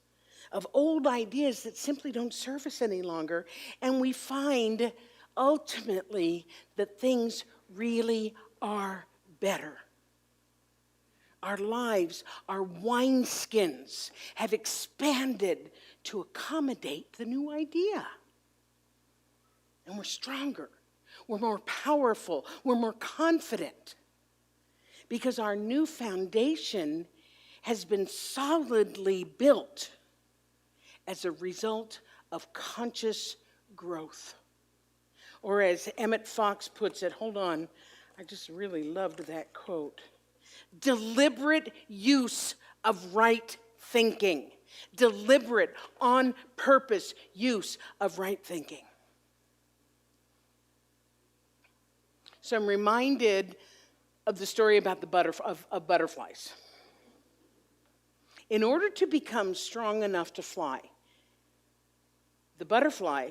of old ideas that simply don't serve us any longer, and we find ultimately that things really are better. Our lives, our wineskins have expanded to accommodate the new idea. And we're stronger, we're more powerful, we're more confident. Because our new foundation has been solidly built as a result of conscious growth. Or as Emmett Fox puts it, hold on, I just really loved that quote. Deliberate use of right thinking. Deliberate, on purpose use of right thinking. So I'm reminded of the story about the butterflies. In order to become strong enough to fly, the butterfly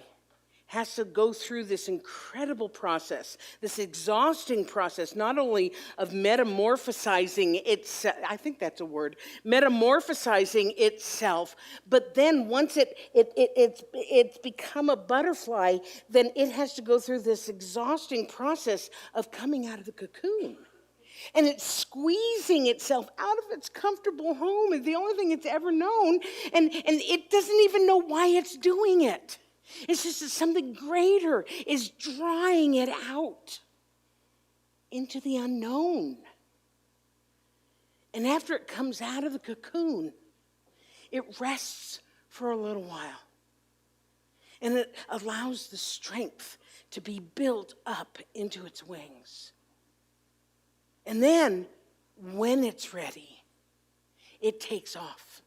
has to go through this incredible process, this exhausting process, not only of metamorphosizing itself, I think that's a word, metamorphosizing itself, but then once it's become a butterfly, then it has to go through this exhausting process of coming out of the cocoon. And it's squeezing itself out of its comfortable home. It's the only thing it's ever known, and it doesn't even know why it's doing it. It's just that something greater is drawing it out into the unknown. And after it comes out of the cocoon, it rests for a little while. And it allows the strength to be built up into its wings. And then, when it's ready, it takes off,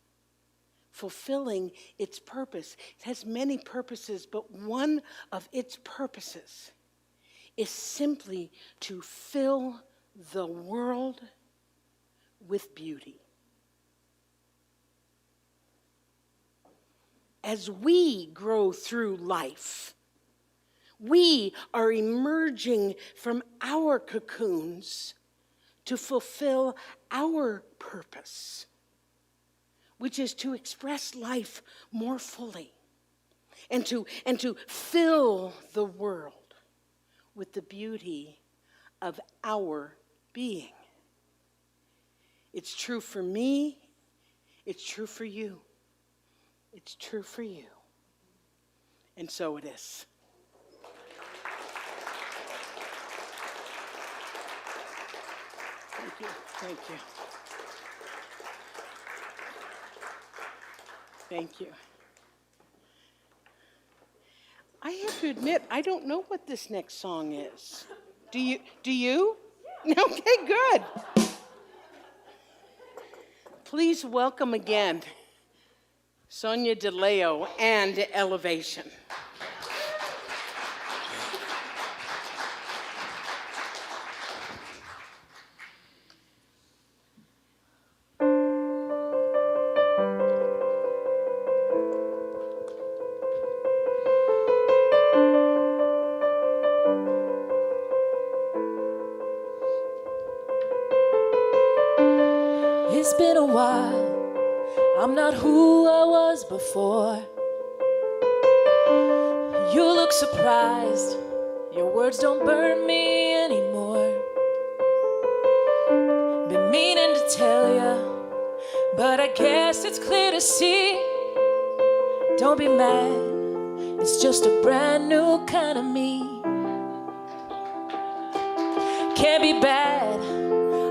fulfilling its purpose. It has many purposes, but one of its purposes is simply to fill the world with beauty. As we grow through life, we are emerging from our cocoons to fulfill our purpose, which is to express life more fully and to fill the world with the beauty of our being. It's true for me. It's true for you. It's true for you. And so it is. Thank you. Thank you. Thank you. I have to admit, I don't know what this next song is. Do you? Okay, good. Please welcome again Sonia DeLeo and Elevation. It's been a while, I'm not who I was before. You look surprised, your words don't burn me anymore. Been meaning to tell ya, but I guess it's clear to see. Don't be mad, it's just a brand new kind of me. Can't be bad,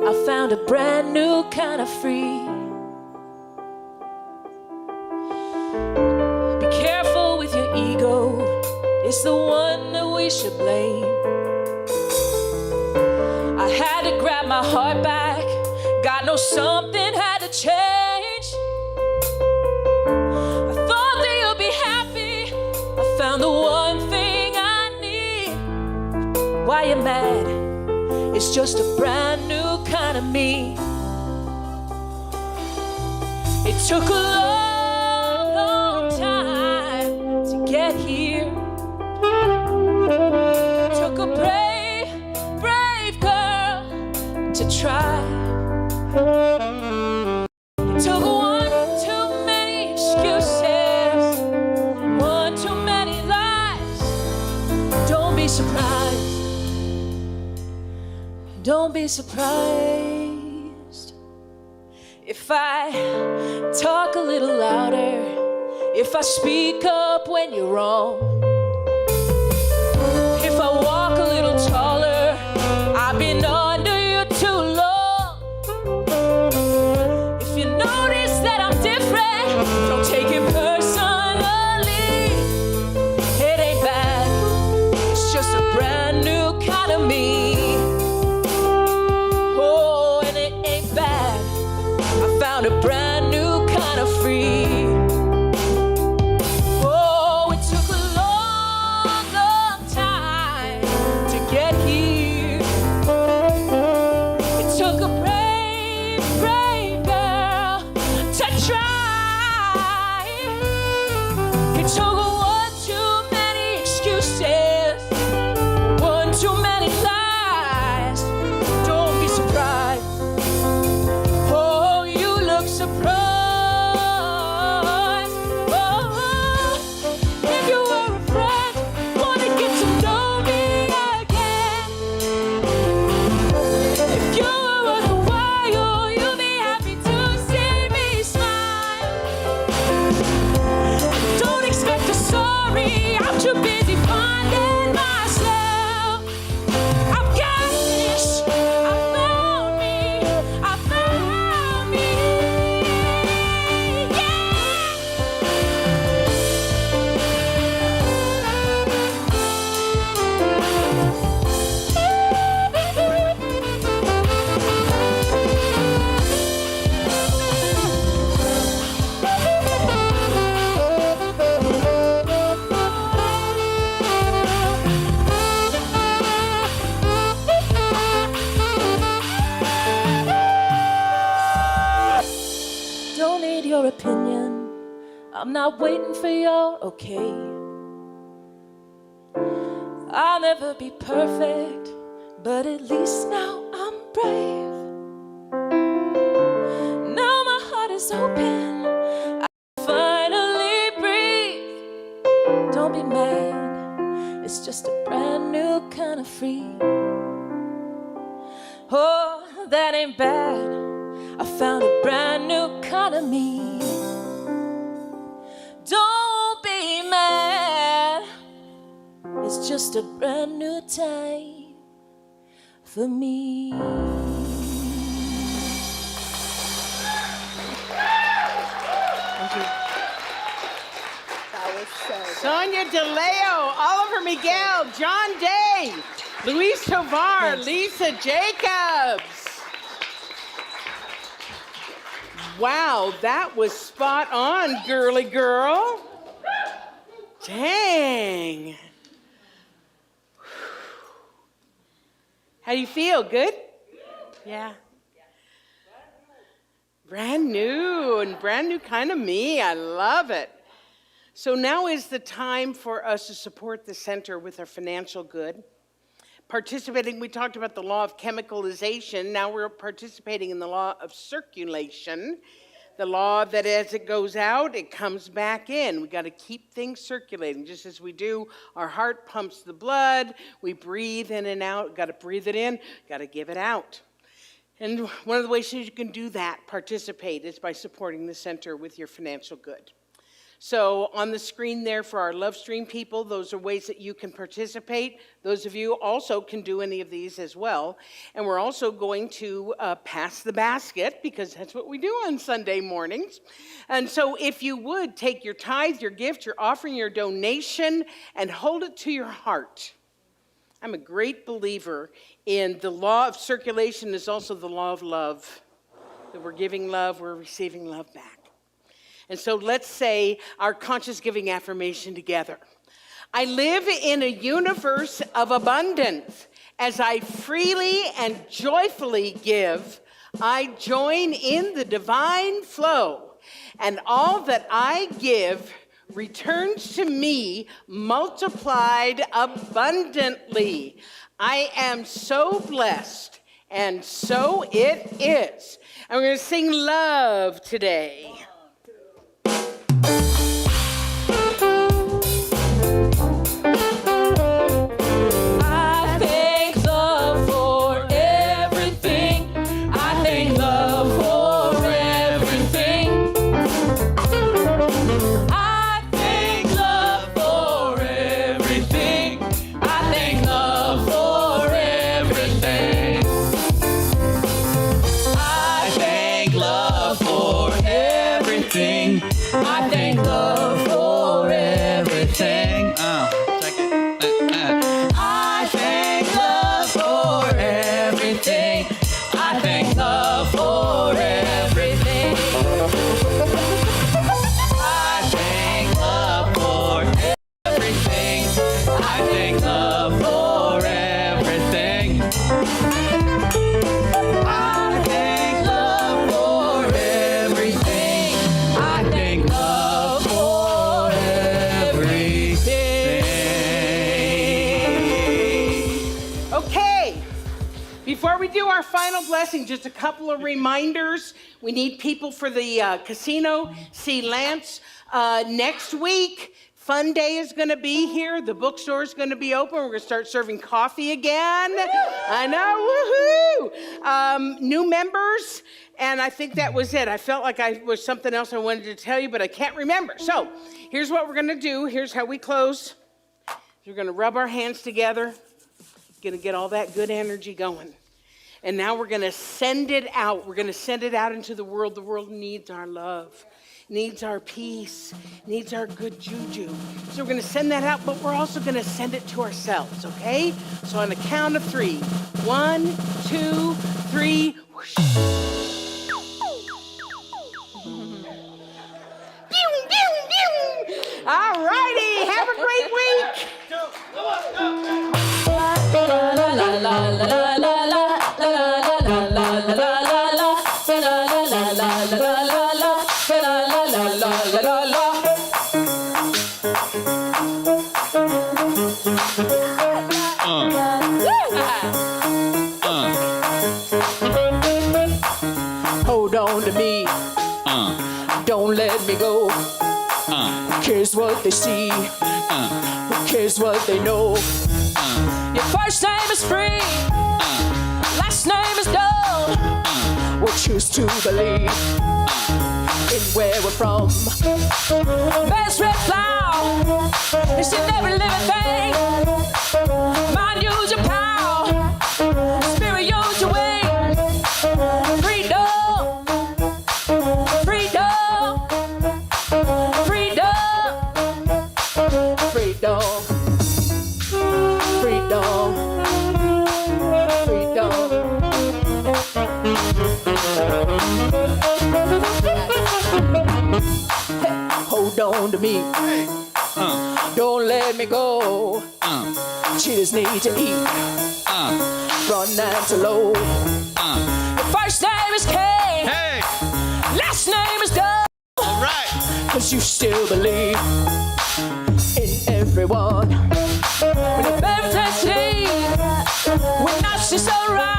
I found a brand new kind of free. Be careful with your ego, it's the one that we should blame. I had to grab my heart back, God knows something had to change. I thought that you'd be happy, I found the one thing I need. Why you mad? It's just a brand new kind of me. It took a long, long time to get here. It took a brave, brave girl to try. It took one too many excuses, one too many lies. Don't be surprised. Don't be surprised if I talk a little louder, if I speak up when you're wrong, if I walk a little taller. I've been under you too long. If you notice that I'm different, don't take it personally. It ain't bad, it's just a brand new kind of me. A brand new kind of free. Oh, it took a long, long time to get here. It took a brave, brave girl to try. It took one too many excuses, one too many lies. Don't be surprised. Surprise. Oh, if you were a friend, wanna get to know me again. If you were worth a while, you'll be happy to see me smile. Don't expect a sorry, I'm too busy finding myself. I've got this, I found me, I found me. Don't need your opinion, I'm not waiting for your okay. I'll never be perfect, but at least now I'm brave. Now my heart is open, I finally breathe. Don't be mad, it's just a brand new kind of free. Oh, that ain't bad, I found a brand new kind of me. Don't be mad, it's just a brand new time for me. Thank you. That Sonia DeLeo, Oliver Miguel, John Day, Luis Tovar, Lisa Jacobs. Wow, that was spot on, girly girl. Dang. How do you feel? Good? Yeah. Brand new, and brand new kind of me. I love it. So now is the time for us to support the center with our financial good. Participating, we talked about the law of chemicalization. Now we're participating in the law of circulation. The law that as it goes out, it comes back in. We got to keep things circulating. Just as we do, our heart pumps the blood. We breathe in and out. Got to breathe it in. Got to give it out. And one of the ways you can do that, participate, is by supporting the center with your financial good. So on the screen there for our Love Stream people, those are ways that you can participate. Those of you also can do any of these as well. And we're also going to pass the basket, because that's what we do on Sunday mornings. And so if you would, take your tithe, your gift, your offering, your donation, and hold it to your heart. I'm a great believer in the law of circulation is also the law of love. That we're giving love, we're receiving love back. And so let's say our conscious giving affirmation together. I live in a universe of abundance. As I freely and joyfully give, I join in the divine flow. And all that I give returns to me multiplied abundantly. I am so blessed, and so it is. And we're going to sing love today. Before we do our final blessing, just a couple of reminders. We need people for the casino. See Lance next week. Fun Day is going to be here. The bookstore is going to be open. We're going to start serving coffee again. I know, woohoo! New members, and I think that was it. I felt like I was something else I wanted to tell you, but I can't remember. So here's what we're going to do. Here's how we close. We're going to rub our hands together. Going to get all that good energy going. And now we're going to send it out. We're going to send it out into the world. The world needs our love, needs our peace, needs our good juju. So we're going to send that out, but we're also going to send it to ourselves, okay? So on the count of 3. 1, 2, 3. Whoosh. All righty. Have a great week. Hold on to me. Don't let me go. Who cares what they see? Who cares what they know? Your first name is free. Last name is dumb. We'll choose to believe in where we're from. Man's red cloud. They should never live a thing. Mind use your power. Spirit use your wings. Freedom. Freedom. Freedom. on to me. Don't let me go. Cheetahs need to eat. From antelope. Your first name is Kay. Hey! Last name is Doug. All right! 'Cause you still believe in everyone. When the birthday sleep, when us is alright.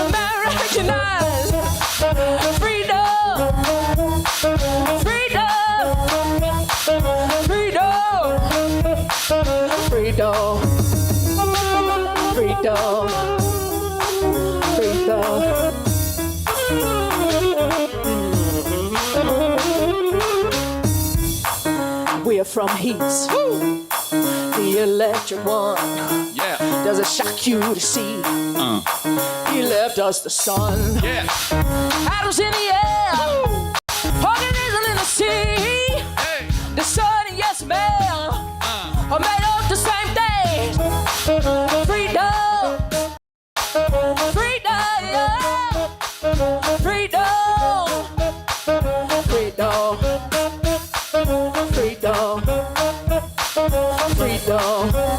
Americanize freedom, freedom, freedom, freedom, freedom, freedom. We're from Heats, the electric one. Yeah. Does it shock you to see? He left us the sun. Yeah. Atoms in the air, organisms in the sea. Hey! The sun and yes, man, are made of the same thing. Freedom, freedom, freedom, freedom, freedom, freedom.